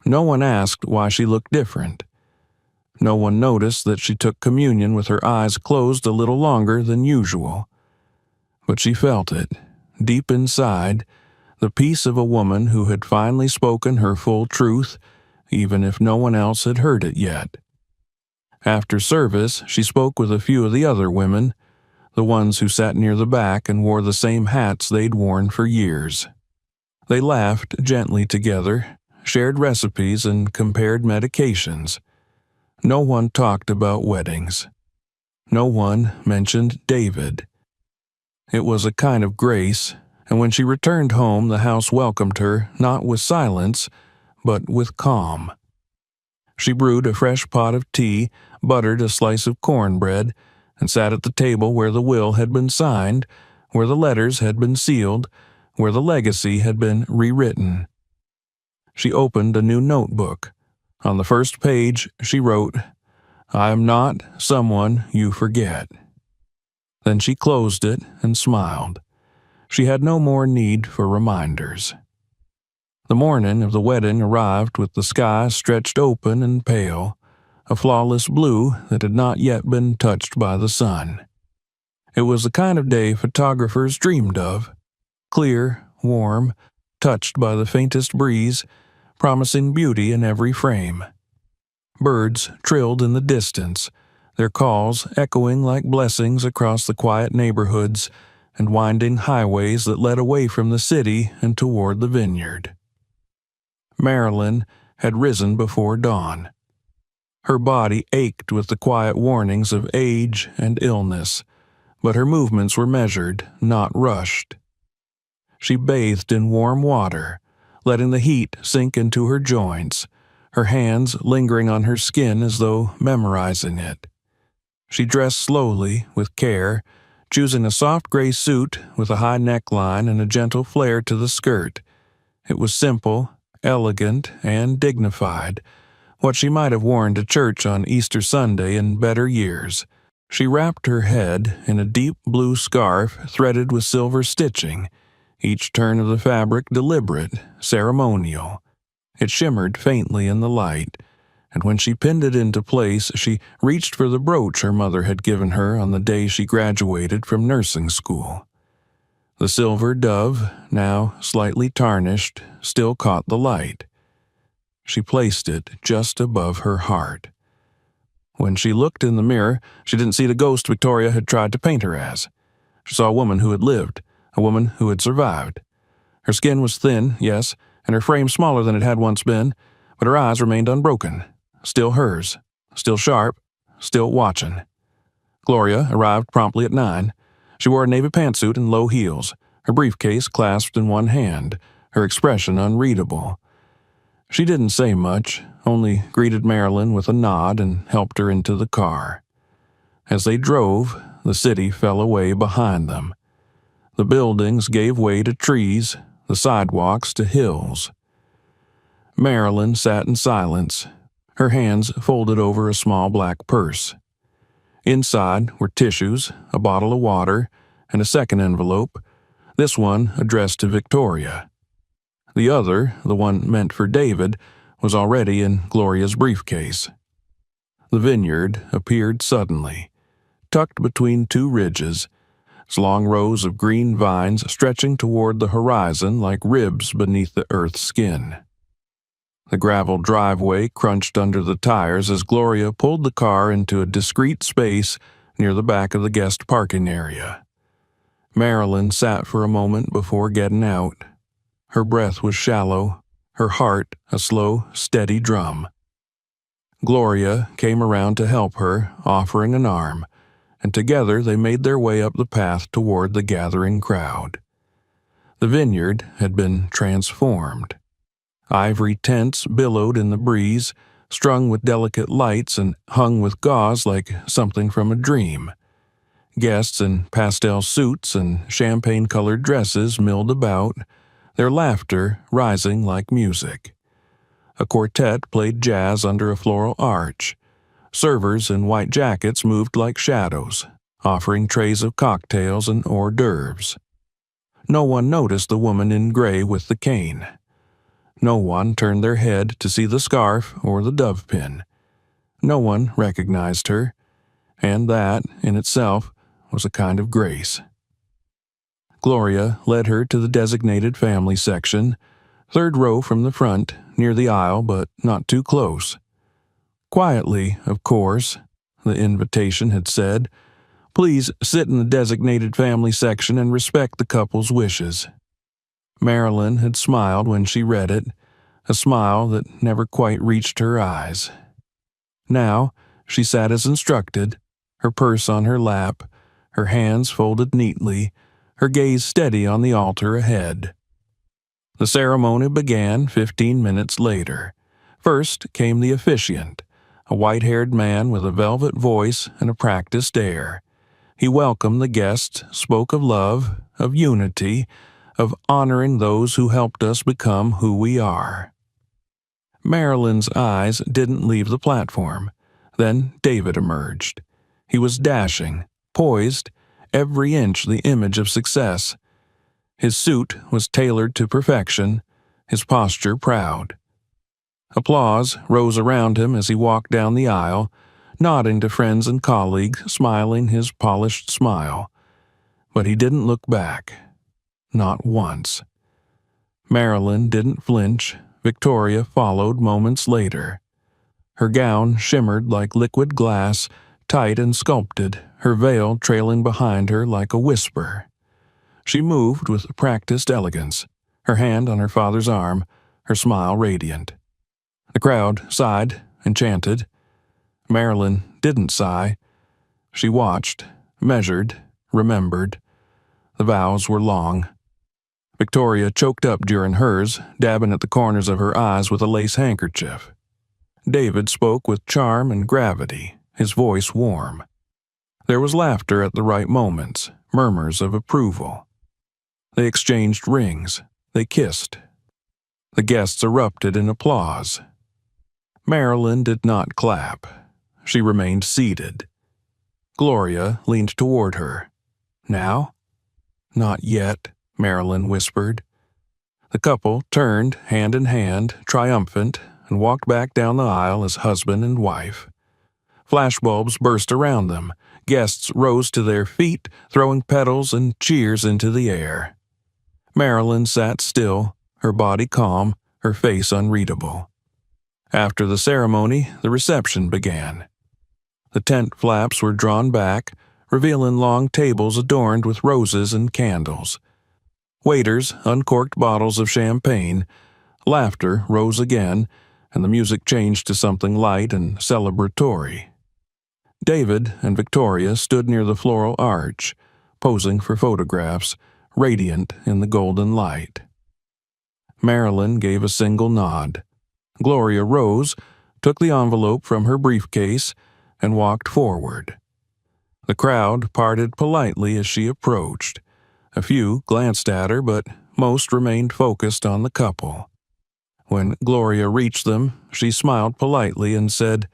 No one asked why she looked different. No one noticed that she took communion with her eyes closed a little longer than usual. But she felt it, deep inside, the peace of a woman who had finally spoken her full truth, even if no one else had heard it yet. After service, she spoke with a few of the other women, the ones who sat near the back and wore the same hats they'd worn for years. They laughed gently together, shared recipes, and compared medications. No one talked about weddings. No one mentioned David. It was a kind of grace, and when she returned home, the house welcomed her not with silence, but with calm. She brewed a fresh pot of tea, buttered a slice of cornbread, and sat at the table where the will had been signed, where the letters had been sealed, where the legacy had been rewritten. She opened a new notebook. On the first page, she wrote, "I am not someone you forget." Then she closed it and smiled. She had no more need for reminders. The morning of the wedding arrived with the sky stretched open and pale, a flawless blue that had not yet been touched by the sun. It was the kind of day photographers dreamed of, clear, warm, touched by the faintest breeze, promising beauty in every frame. Birds trilled in the distance, their calls echoing like blessings across the quiet neighborhoods and winding highways that led away from the city and toward the vineyard. Marilyn had risen before dawn. Her body ached with the quiet warnings of age and illness, but her movements were measured, not rushed. She bathed in warm water, letting the heat sink into her joints, her hands lingering on her skin as though memorizing it. She dressed slowly, with care, choosing a soft gray suit with a high neckline and a gentle flare to the skirt. It was simple, elegant, and dignified, what she might have worn to church on Easter Sunday in better years. She wrapped her head in a deep blue scarf threaded with silver stitching, each turn of the fabric deliberate, ceremonial. It shimmered faintly in the light, and when she pinned it into place, she reached for the brooch her mother had given her on the day she graduated from nursing school. The silver dove, now slightly tarnished, still caught the light. She placed it just above her heart. When she looked in the mirror, she didn't see the ghost Victoria had tried to paint her as. She saw a woman who had lived, a woman who had survived. Her skin was thin, yes, and her frame smaller than it had once been, but her eyes remained unbroken, still hers, still sharp, still watching. Gloria arrived promptly at 9. She wore a navy pantsuit and low heels, her briefcase clasped in one hand, her expression unreadable. She didn't say much, only greeted Marilyn with a nod and helped her into the car. As they drove, the city fell away behind them. The buildings gave way to trees, the sidewalks to hills. Marilyn sat in silence, her hands folded over a small black purse. Inside were tissues, a bottle of water, and a second envelope, this one addressed to Victoria. The other, the one meant for David, was already in Gloria's briefcase. The vineyard appeared suddenly, tucked between two ridges, its long rows of green vines stretching toward the horizon like ribs beneath the earth's skin. The gravel driveway crunched under the tires as Gloria pulled the car into a discreet space near the back of the guest parking area. Marilyn sat for a moment before getting out. Her breath was shallow, her heart a slow, steady drum. Gloria came around to help her, offering an arm, and together they made their way up the path toward the gathering crowd. The vineyard had been transformed. Ivory tents billowed in the breeze, strung with delicate lights and hung with gauze like something from a dream. Guests in pastel suits and champagne-colored dresses milled about, their laughter rising like music. A quartet played jazz under a floral arch. Servers in white jackets moved like shadows, offering trays of cocktails and hors d'oeuvres. No one noticed the woman in gray with the cane. No one turned their head to see the scarf or the dove pin. No one recognized her, and that, in itself, was a kind of grace. Gloria led her to the designated family section, third row from the front, near the aisle but not too close. Quietly, of course, the invitation had said, "Please sit in the designated family section and respect the couple's wishes." Marilyn had smiled when she read it, a smile that never quite reached her eyes. Now, she sat as instructed, her purse on her lap, her hands folded neatly, her gaze steady on the altar ahead. The ceremony began 15 minutes later. First came the officiant, a white-haired man with a velvet voice and a practiced air. He welcomed the guests, spoke of love, of unity, of honoring those who helped us become who we are. Marilyn's eyes didn't leave the platform. Then David emerged. He was dashing, poised, every inch the image of success. His suit was tailored to perfection, his posture proud. Applause rose around him as he walked down the aisle, nodding to friends and colleagues, smiling his polished smile. But he didn't look back. Not once. Marilyn didn't flinch. Victoria followed moments later. Her gown shimmered like liquid glass, tight and sculpted, her veil trailing behind her like a whisper. She moved with practiced elegance, her hand on her father's arm, her smile radiant. The crowd sighed, enchanted. Marilyn didn't sigh. She watched, measured, remembered. The vows were long. Victoria choked up during hers, dabbing at the corners of her eyes with a lace handkerchief. David spoke with charm and gravity, his voice warm. There was laughter at the right moments, murmurs of approval. They exchanged rings. They kissed. The guests erupted in applause. Marilyn did not clap. She remained seated. Gloria leaned toward her. "Now?" "Not yet," Marilyn whispered. The couple turned, hand in hand, triumphant, and walked back down the aisle as husband and wife. Flashbulbs burst around them. Guests rose to their feet, throwing petals and cheers into the air. Marilyn sat still, her body calm, her face unreadable. After the ceremony, the reception began. The tent flaps were drawn back, revealing long tables adorned with roses and candles. Waiters uncorked bottles of champagne. Laughter rose again, and the music changed to something light and celebratory. David and Victoria stood near the floral arch, posing for photographs, radiant in the golden light. Marilyn gave a single nod. Gloria rose, took the envelope from her briefcase, and walked forward. The crowd parted politely as she approached. A few glanced at her, but most remained focused on the couple. When Gloria reached them, she smiled politely and said,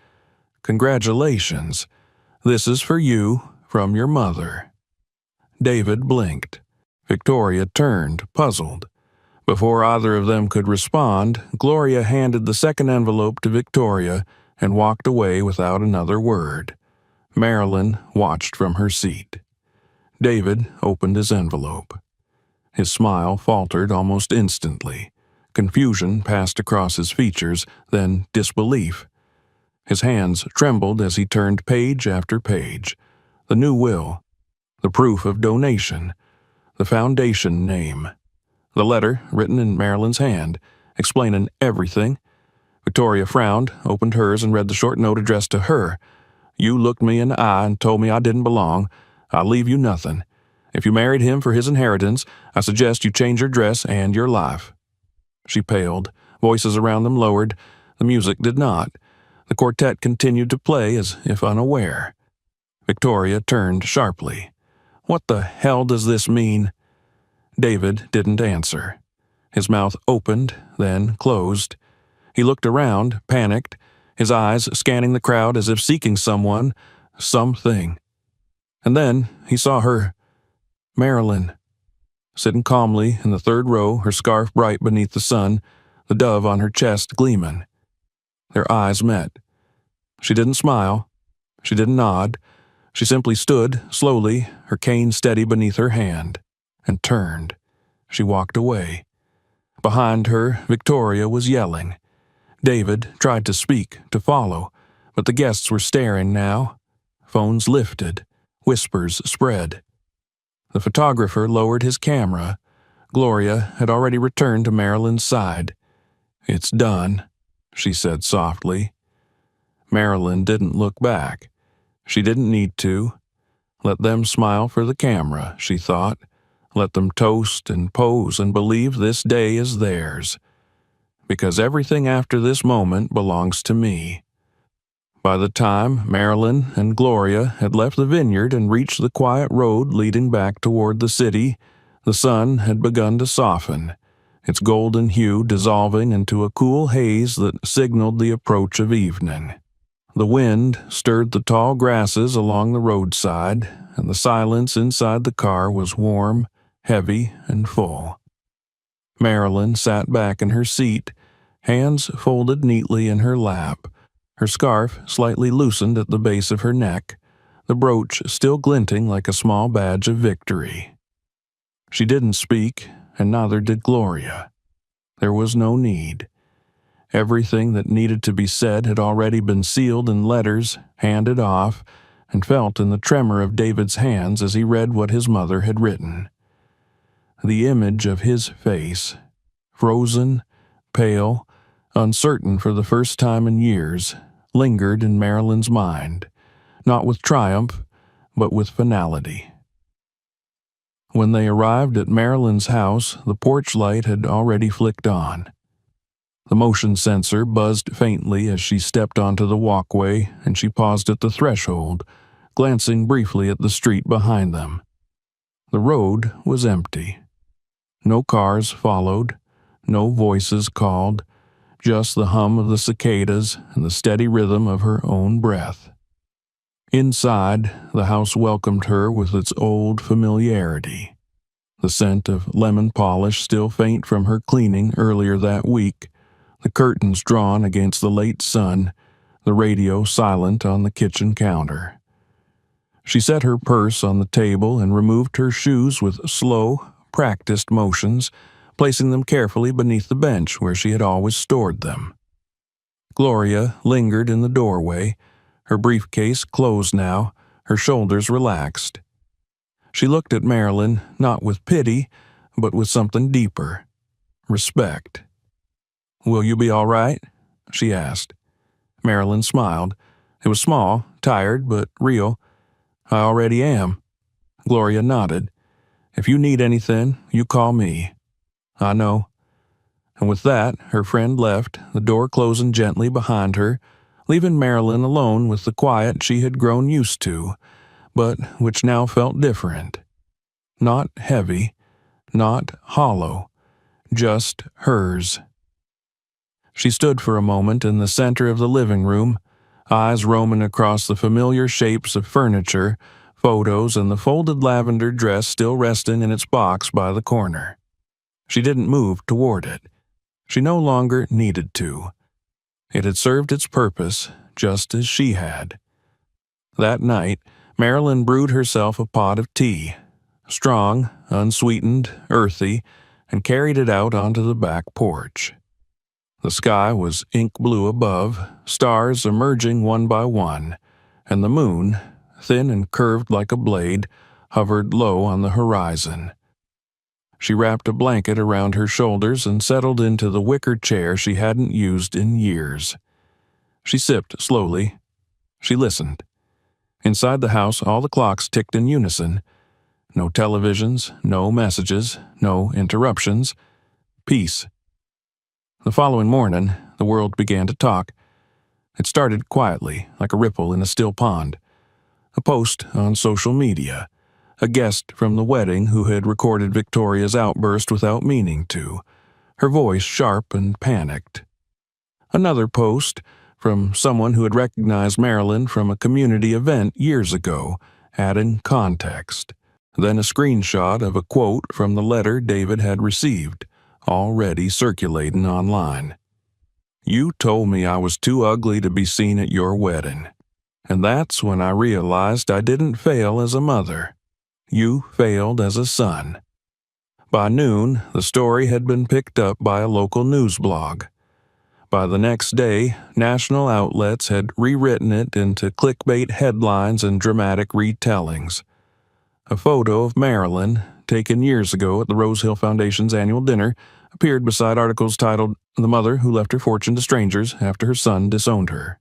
"Congratulations. This is for you, from your mother." David blinked. Victoria turned, puzzled. Before either of them could respond, Gloria handed the second envelope to Victoria and walked away without another word. Marilyn watched from her seat. David opened his envelope. His smile faltered almost instantly. Confusion passed across his features, then disbelief. His hands trembled as he turned page after page. The new will, the proof of donation, the foundation name. The letter, written in Marilyn's hand, explaining everything. Victoria frowned, opened hers, and read the short note addressed to her. You looked me in the eye and told me I didn't belong. I'll leave you nothing. If you married him for his inheritance, I suggest you change your dress and your life. She paled. Voices around them lowered. The music did not. The quartet continued to play as if unaware. Victoria turned sharply. What the hell does this mean? David didn't answer. His mouth opened, then closed. He looked around, panicked, his eyes scanning the crowd as if seeking someone, something. And then he saw her. Marilyn. Sitting calmly in the third row, her scarf bright beneath the sun, the dove on her chest gleaming. Their eyes met. She didn't smile. She didn't nod. She simply stood, slowly, her cane steady beneath her hand, and turned. She walked away. Behind her, Victoria was yelling. David tried to speak, to follow, but the guests were staring now. Phones lifted. Whispers spread. The photographer lowered his camera. Gloria had already returned to Marilyn's side. It's done, she said softly. Marilyn didn't look back. She didn't need to. Let them smile for the camera, she thought. Let them toast and pose and believe this day is theirs. Because everything after this moment belongs to me. By the time Marilyn and Gloria had left the vineyard and reached the quiet road leading back toward the city, the sun had begun to soften, its golden hue dissolving into a cool haze that signaled the approach of evening. The wind stirred the tall grasses along the roadside, and the silence inside the car was warm, heavy, and full. Marilyn sat back in her seat, hands folded neatly in her lap, her scarf slightly loosened at the base of her neck, the brooch still glinting like a small badge of victory. She didn't speak, and neither did Gloria. There was no need. Everything that needed to be said had already been sealed in letters, handed off, and felt in the tremor of David's hands as he read what his mother had written. The image of his face, frozen, pale, uncertain for the first time in years, lingered in Marilyn's mind, not with triumph, but with finality. When they arrived at Marilyn's house, the porch light had already flicked on. The motion sensor buzzed faintly as she stepped onto the walkway, and she paused at the threshold, glancing briefly at the street behind them. The road was empty. No cars followed, no voices called, just the hum of the cicadas and the steady rhythm of her own breath. Inside, the house welcomed her with its old familiarity. The scent of lemon polish still faint from her cleaning earlier that week, the curtains drawn against the late sun, the radio silent on the kitchen counter. She set her purse on the table and removed her shoes with slow, practiced motions, placing them carefully beneath the bench where she had always stored them. Gloria lingered in the doorway, her briefcase closed now, her shoulders relaxed. She looked at Marilyn not with pity, but with something deeper, respect. "Will you be all right?" she asked. Marilyn smiled. It was small, tired, but real. "I already am." Gloria nodded. "If you need anything, you call me." "I know." And with that, her friend left, the door closing gently behind her, leaving Marilyn alone with the quiet she had grown used to, but which now felt different. Not heavy, not hollow, just hers. She stood for a moment in the center of the living room, eyes roaming across the familiar shapes of furniture, photos and the folded lavender dress still resting in its box by the corner. She didn't move toward it. She no longer needed to. It had served its purpose, just as she had. That night, Marilyn brewed herself a pot of tea, strong, unsweetened, earthy, and carried it out onto the back porch. The sky was ink blue above, stars emerging one by one, and the moon, thin and curved like a blade, hovered low on the horizon. She wrapped a blanket around her shoulders and settled into the wicker chair she hadn't used in years. She sipped slowly. She listened. Inside the house, all the clocks ticked in unison. No televisions, no messages, no interruptions. Peace. The following morning, the world began to talk. It started quietly, like a ripple in a still pond. A post on social media. A guest from the wedding who had recorded Victoria's outburst without meaning to, her voice sharp and panicked. Another post from someone who had recognized Marilyn from a community event years ago, adding context. Then a screenshot of a quote from the letter David had received, already circulating online. "You told me I was too ugly to be seen at your wedding. And that's when I realized I didn't fail as a mother. You failed as a son." By noon, the story had been picked up by a local news blog. By the next day, national outlets had rewritten it into clickbait headlines and dramatic retellings. A photo of Marilyn, taken years ago at the Rose Hill Foundation's annual dinner, appeared beside articles titled "The Mother Who Left Her Fortune to Strangers After Her Son Disowned Her."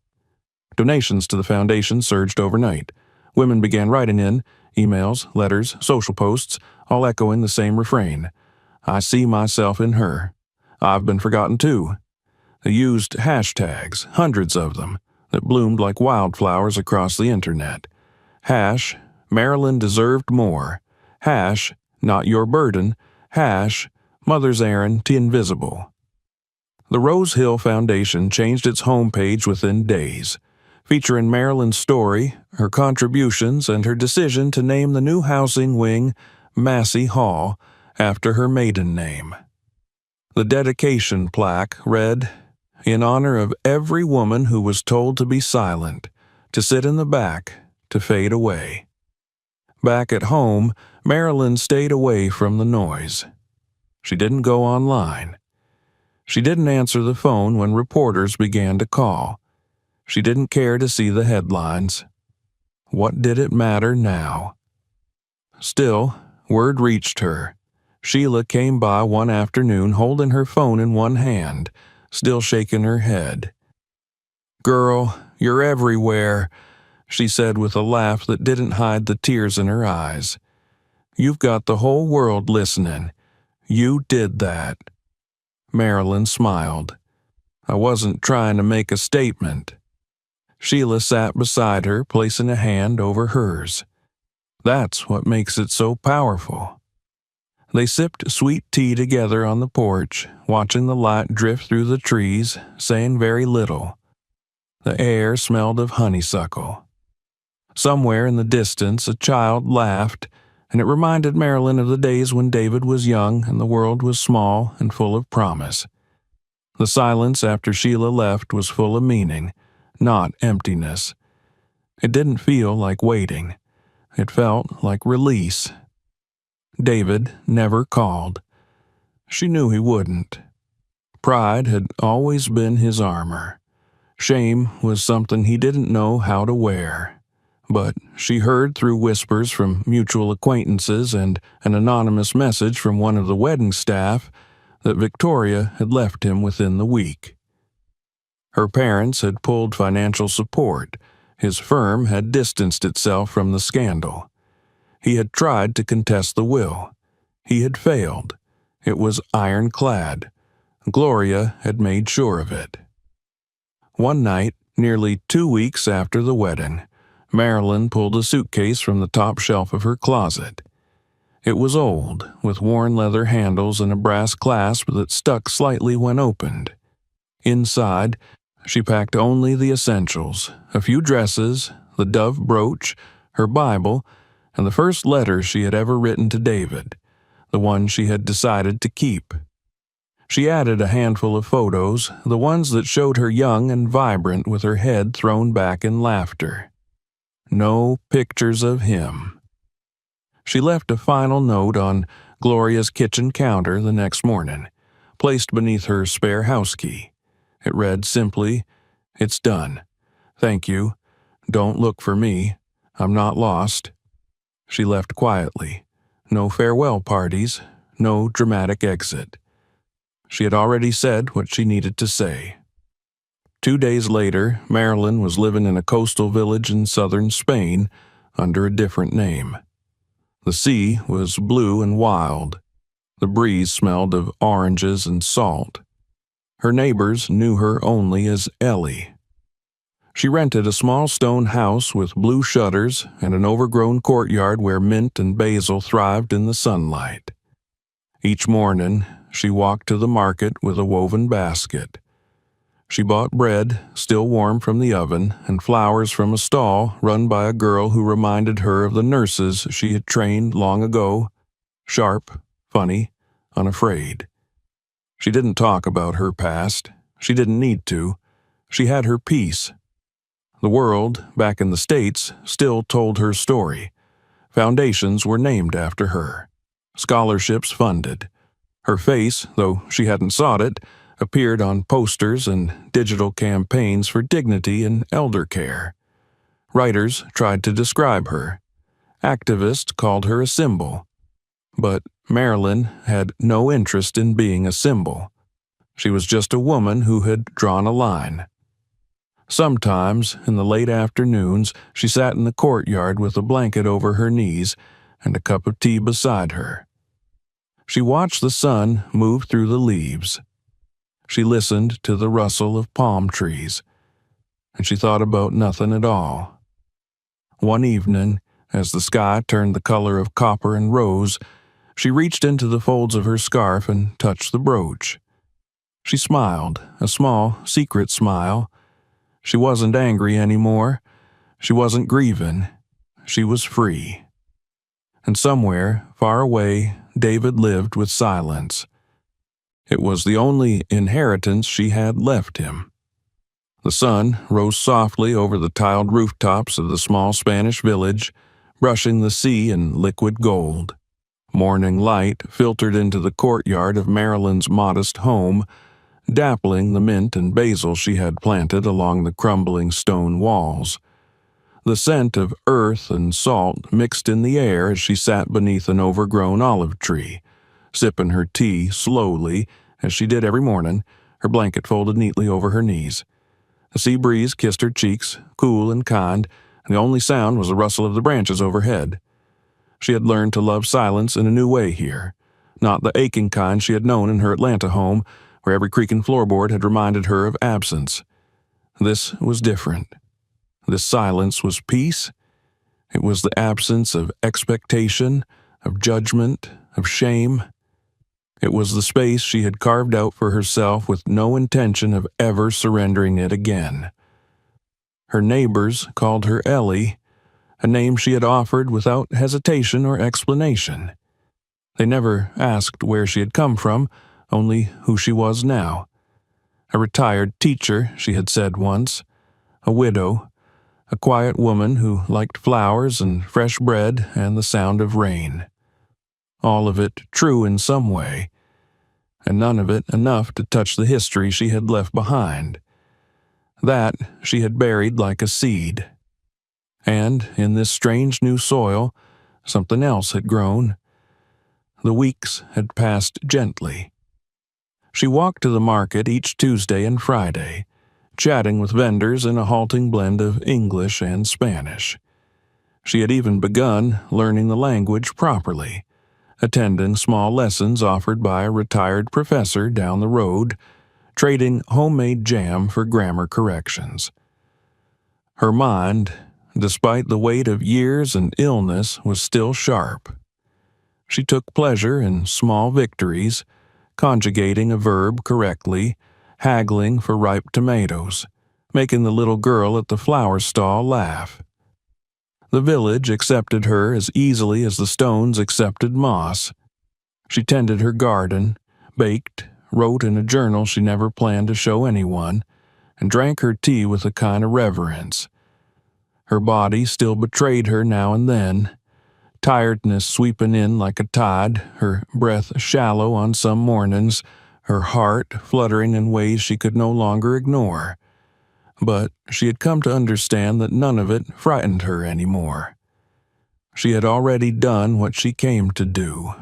Donations to the foundation surged overnight. Women began writing in, emails, letters, social posts, all echoing the same refrain. "I see myself in her. I've been forgotten too." They used hashtags, hundreds of them, that bloomed like wildflowers across the internet. Hash, Marilyn deserved more. Hash, not your burden. Hash, mother's errand to invisible. The Rose Hill Foundation changed its homepage within days, featuring Marilyn's story, her contributions, and her decision to name the new housing wing Massey Hall after her maiden name. The dedication plaque read, "In honor of every woman who was told to be silent, to sit in the back, to fade away." Back at home, Marilyn stayed away from the noise. She didn't go online. She didn't answer the phone when reporters began to call. She didn't care to see the headlines. What did it matter now? Still, word reached her. Sheila came by one afternoon holding her phone in one hand, still shaking her head. "Girl, you're everywhere," she said with a laugh that didn't hide the tears in her eyes. "You've got the whole world listening. You did that." Marilyn smiled. "I wasn't trying to make a statement." Sheila sat beside her, placing a hand over hers. "That's what makes it so powerful." They sipped sweet tea together on the porch, watching the light drift through the trees, saying very little. The air smelled of honeysuckle. Somewhere in the distance, a child laughed, and it reminded Marilyn of the days when David was young and the world was small and full of promise. The silence after Sheila left was full of meaning, not emptiness. It didn't feel like waiting. It felt like release. David never called. She knew he wouldn't. Pride had always been his armor. Shame was something he didn't know how to wear. But she heard through whispers from mutual acquaintances and an anonymous message from one of the wedding staff that Victoria had left him within the week. Her parents had pulled financial support. His firm had distanced itself from the scandal. He had tried to contest the will. He had failed. It was ironclad. Gloria had made sure of it. One night, nearly 2 weeks after the wedding, Marilyn pulled a suitcase from the top shelf of her closet. It was old, with worn leather handles and a brass clasp that stuck slightly when opened. Inside, she packed only the essentials, a few dresses, the dove brooch, her Bible, and the first letter she had ever written to David, the one she had decided to keep. She added a handful of photos, the ones that showed her young and vibrant with her head thrown back in laughter. No pictures of him. She left a final note on Gloria's kitchen counter the next morning, placed beneath her spare house key. It read simply, "It's done. Thank you. Don't look for me. I'm not lost." She left quietly. No farewell parties, no dramatic exit. She had already said what she needed to say. 2 days later, Marilyn was living in a coastal village in southern Spain under a different name. The sea was blue and wild. The breeze smelled of oranges and salt. Her neighbors knew her only as Ellie. She rented a small stone house with blue shutters and an overgrown courtyard where mint and basil thrived in the sunlight. Each morning, she walked to the market with a woven basket. She bought bread, still warm from the oven, and flowers from a stall run by a girl who reminded her of the nurses she had trained long ago, sharp, funny, unafraid. She didn't talk about her past. She didn't need to. She had her peace. The world, back in the States, still told her story. Foundations were named after her. Scholarships funded. Her face, though she hadn't sought it, appeared on posters and digital campaigns for dignity and elder care. Writers tried to describe her. Activists called her a symbol. But Marilyn had no interest in being a symbol. She was just a woman who had drawn a line. Sometimes, in the late afternoons, she sat in the courtyard with a blanket over her knees and a cup of tea beside her. She watched the sun move through the leaves. She listened to the rustle of palm trees, and she thought about nothing at all. One evening, as the sky turned the color of copper and rose, she reached into the folds of her scarf and touched the brooch. She smiled, a small, secret smile. She wasn't angry anymore. She wasn't grieving. She was free. And somewhere, far away, David lived with silence. It was the only inheritance she had left him. The sun rose softly over the tiled rooftops of the small Spanish village, brushing the sea in liquid gold. Morning light filtered into the courtyard of Marilyn's modest home, dappling the mint and basil she had planted along the crumbling stone walls. The scent of earth and salt mixed in the air as she sat beneath an overgrown olive tree, sipping her tea slowly, as she did every morning, her blanket folded neatly over her knees. The sea breeze kissed her cheeks, cool and kind, and the only sound was the rustle of the branches overhead. She had learned to love silence in a new way here, not the aching kind she had known in her Atlanta home, where every creaking floorboard had reminded her of absence. This was different. This silence was peace. It was the absence of expectation, of judgment, of shame. It was the space she had carved out for herself with no intention of ever surrendering it again. Her neighbors called her Ellie, a name she had offered without hesitation or explanation. They never asked where she had come from, only who she was now. A retired teacher, she had said once, a widow, a quiet woman who liked flowers and fresh bread and the sound of rain. All of it true in some way, and none of it enough to touch the history she had left behind. That she had buried like a seed. And in this strange new soil, something else had grown. The weeks had passed gently. She walked to the market each Tuesday and Friday, chatting with vendors in a halting blend of English and Spanish. She had even begun learning the language properly, attending small lessons offered by a retired professor down the road, trading homemade jam for grammar corrections. Her mind, despite the weight of years and illness, was still sharp. She took pleasure in small victories, conjugating a verb correctly, haggling for ripe tomatoes, making the little girl at the flower stall laugh. The village accepted her as easily as the stones accepted moss. She tended her garden, baked, wrote in a journal she never planned to show anyone, and drank her tea with a kind of reverence. Her body still betrayed her now and then, tiredness sweeping in like a tide, her breath shallow on some mornings, her heart fluttering in ways she could no longer ignore. But she had come to understand that none of it frightened her anymore. She had already done what she came to do.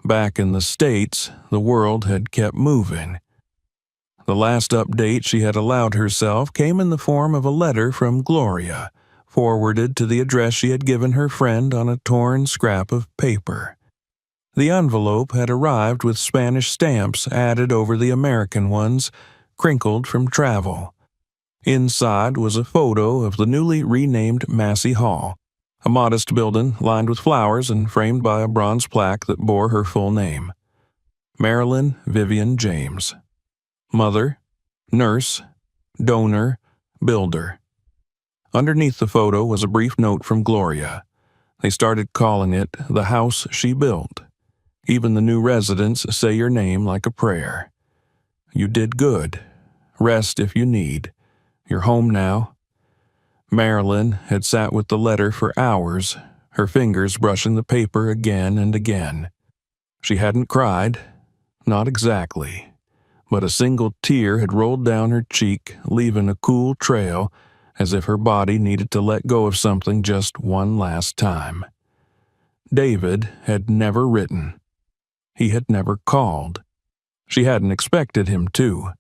Back in the States, the world had kept moving. The last update she had allowed herself came in the form of a letter from Gloria, forwarded to the address she had given her friend on a torn scrap of paper. The envelope had arrived with Spanish stamps added over the American ones, crinkled from travel. Inside was a photo of the newly renamed Massey Hall, a modest building lined with flowers and framed by a bronze plaque that bore her full name: Marilyn Vivian James. Mother, nurse, donor, builder. Underneath the photo was a brief note from Gloria. They started calling it the house she built. Even the new residents say your name like a prayer. You did good. Rest if you need. You're home now. Marilyn had sat with the letter for hours, her fingers brushing the paper again and again. She hadn't cried, not exactly, but a single tear had rolled down her cheek, leaving a cool trail, as if her body needed to let go of something just one last time. David had never written. He had never called. She hadn't expected him to,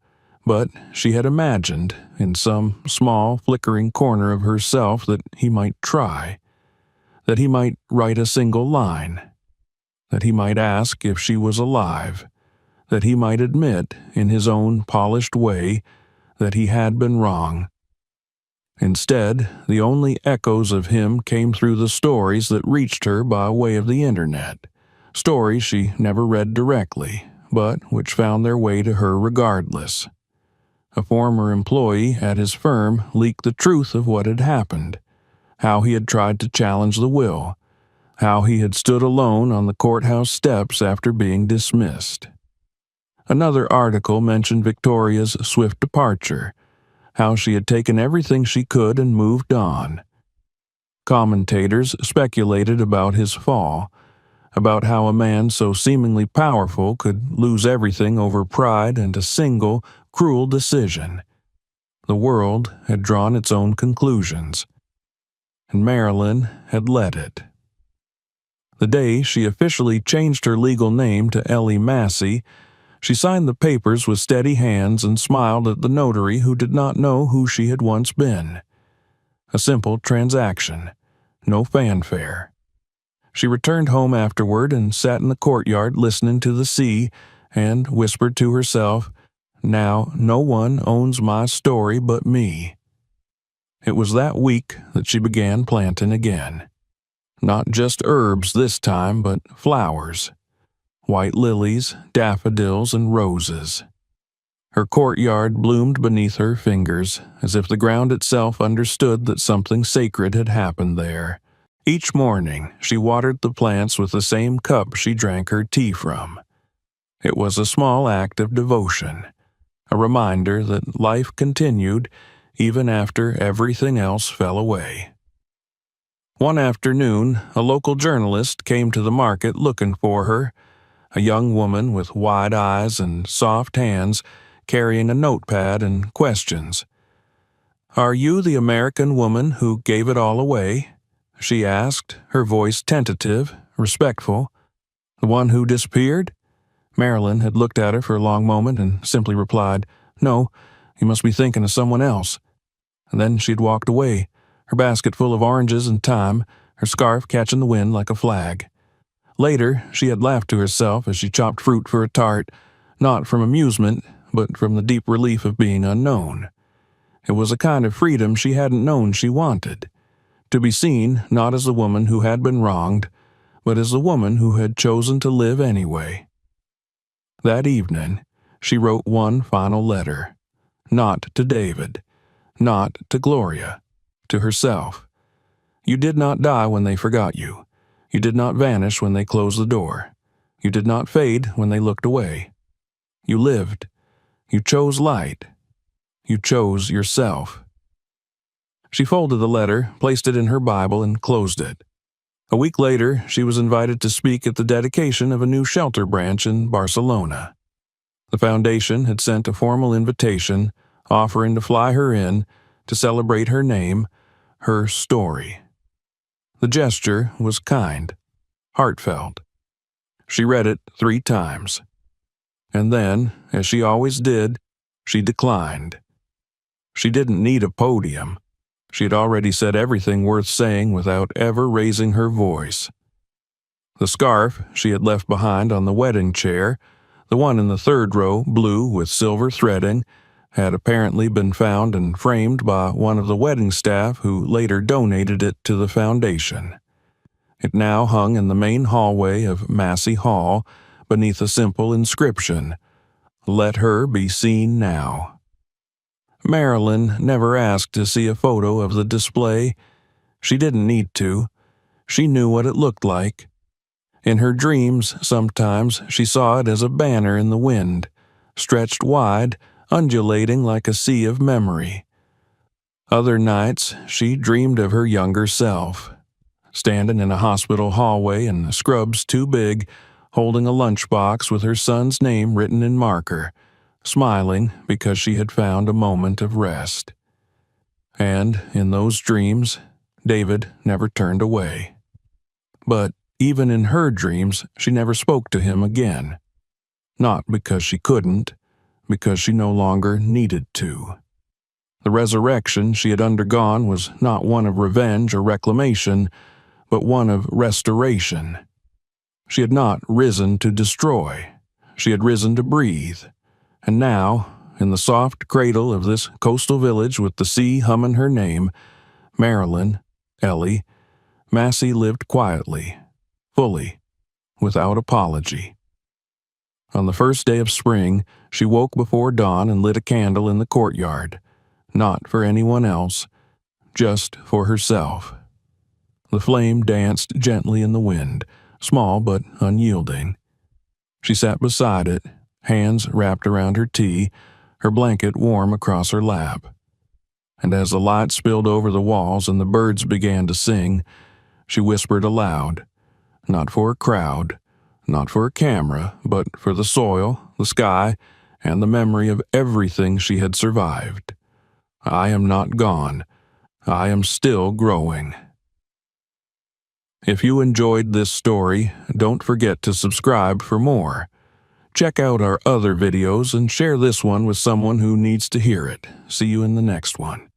but she had imagined, in some small, flickering corner of herself, that he might try, that he might write a single line, that he might ask if she was alive, that he might admit, in his own polished way, that he had been wrong. Instead, the only echoes of him came through the stories that reached her by way of the internet, stories she never read directly, but which found their way to her regardless. A former employee at his firm leaked the truth of what had happened, how he had tried to challenge the will, how he had stood alone on the courthouse steps after being dismissed. Another article mentioned Victoria's swift departure, how she had taken everything she could and moved on. Commentators speculated about his fall, about how a man so seemingly powerful could lose everything over pride and a single, cruel decision. The world had drawn its own conclusions, and Marilyn had let it. The day she officially changed her legal name to Ellie Massey, she signed the papers with steady hands and smiled at the notary who did not know who she had once been. A simple transaction, no fanfare. She returned home afterward and sat in the courtyard listening to the sea and whispered to herself, "Now no one owns my story but me." It was that week that she began planting again. Not just herbs this time, but flowers. White lilies, daffodils, and roses. Her courtyard bloomed beneath her fingers, as if the ground itself understood that something sacred had happened there. Each morning, she watered the plants with the same cup she drank her tea from. It was a small act of devotion, a reminder that life continued even after everything else fell away. One afternoon, a local journalist came to the market looking for her, a young woman with wide eyes and soft hands carrying a notepad and questions. "Are you the American woman who gave it all away?" she asked, her voice tentative, respectful. "The one who disappeared?" Marilyn had looked at her for a long moment and simply replied, "No, you must be thinking of someone else." And then she had walked away, her basket full of oranges and thyme, her scarf catching the wind like a flag. Later, she had laughed to herself as she chopped fruit for a tart, not from amusement, but from the deep relief of being unknown. It was a kind of freedom she hadn't known she wanted, to be seen not as the woman who had been wronged, but as the woman who had chosen to live anyway. That evening, she wrote one final letter, not to David, not to Gloria, to herself. You did not die when they forgot you. You did not vanish when they closed the door. You did not fade when they looked away. You lived. You chose light. You chose yourself. She folded the letter, placed it in her Bible, and closed it. A week later, she was invited to speak at the dedication of a new shelter branch in Barcelona. The foundation had sent a formal invitation, offering to fly her in to celebrate her name, her story. The gesture was kind, heartfelt. She read it 3 times. And then, as she always did, she declined. She didn't need a podium. She had already said everything worth saying without ever raising her voice. The scarf she had left behind on the wedding chair, the one in the 3rd row, blue with silver threading, had apparently been found and framed by one of the wedding staff who later donated it to the foundation. It now hung in the main hallway of Massey Hall beneath a simple inscription, "Let her be seen now." Marilyn never asked to see a photo of the display. She didn't need to. She knew what it looked like. In her dreams, sometimes she saw it as a banner in the wind, stretched wide, undulating like a sea of memory. Other nights, she dreamed of her younger self, standing in a hospital hallway in the scrubs too big, holding a lunchbox with her son's name written in marker, smiling because she had found a moment of rest. And in those dreams, David never turned away. But even in her dreams, she never spoke to him again. Not because she couldn't, because she no longer needed to. The resurrection she had undergone was not one of revenge or reclamation, but one of restoration. She had not risen to destroy. She had risen to breathe. And now, in the soft cradle of this coastal village with the sea humming her name, Marilyn, Ellie, Massey lived quietly, fully, without apology. On the first day of spring, she woke before dawn and lit a candle in the courtyard, not for anyone else, just for herself. The flame danced gently in the wind, small but unyielding. She sat beside it, hands wrapped around her tea, her blanket warm across her lap. And as the light spilled over the walls and the birds began to sing, she whispered aloud, not for a crowd, not for a camera, but for the soil, the sky, and the memory of everything she had survived. I am not gone. I am still growing. If you enjoyed this story, don't forget to subscribe for more. Check out our other videos and share this one with someone who needs to hear it. See you in the next one.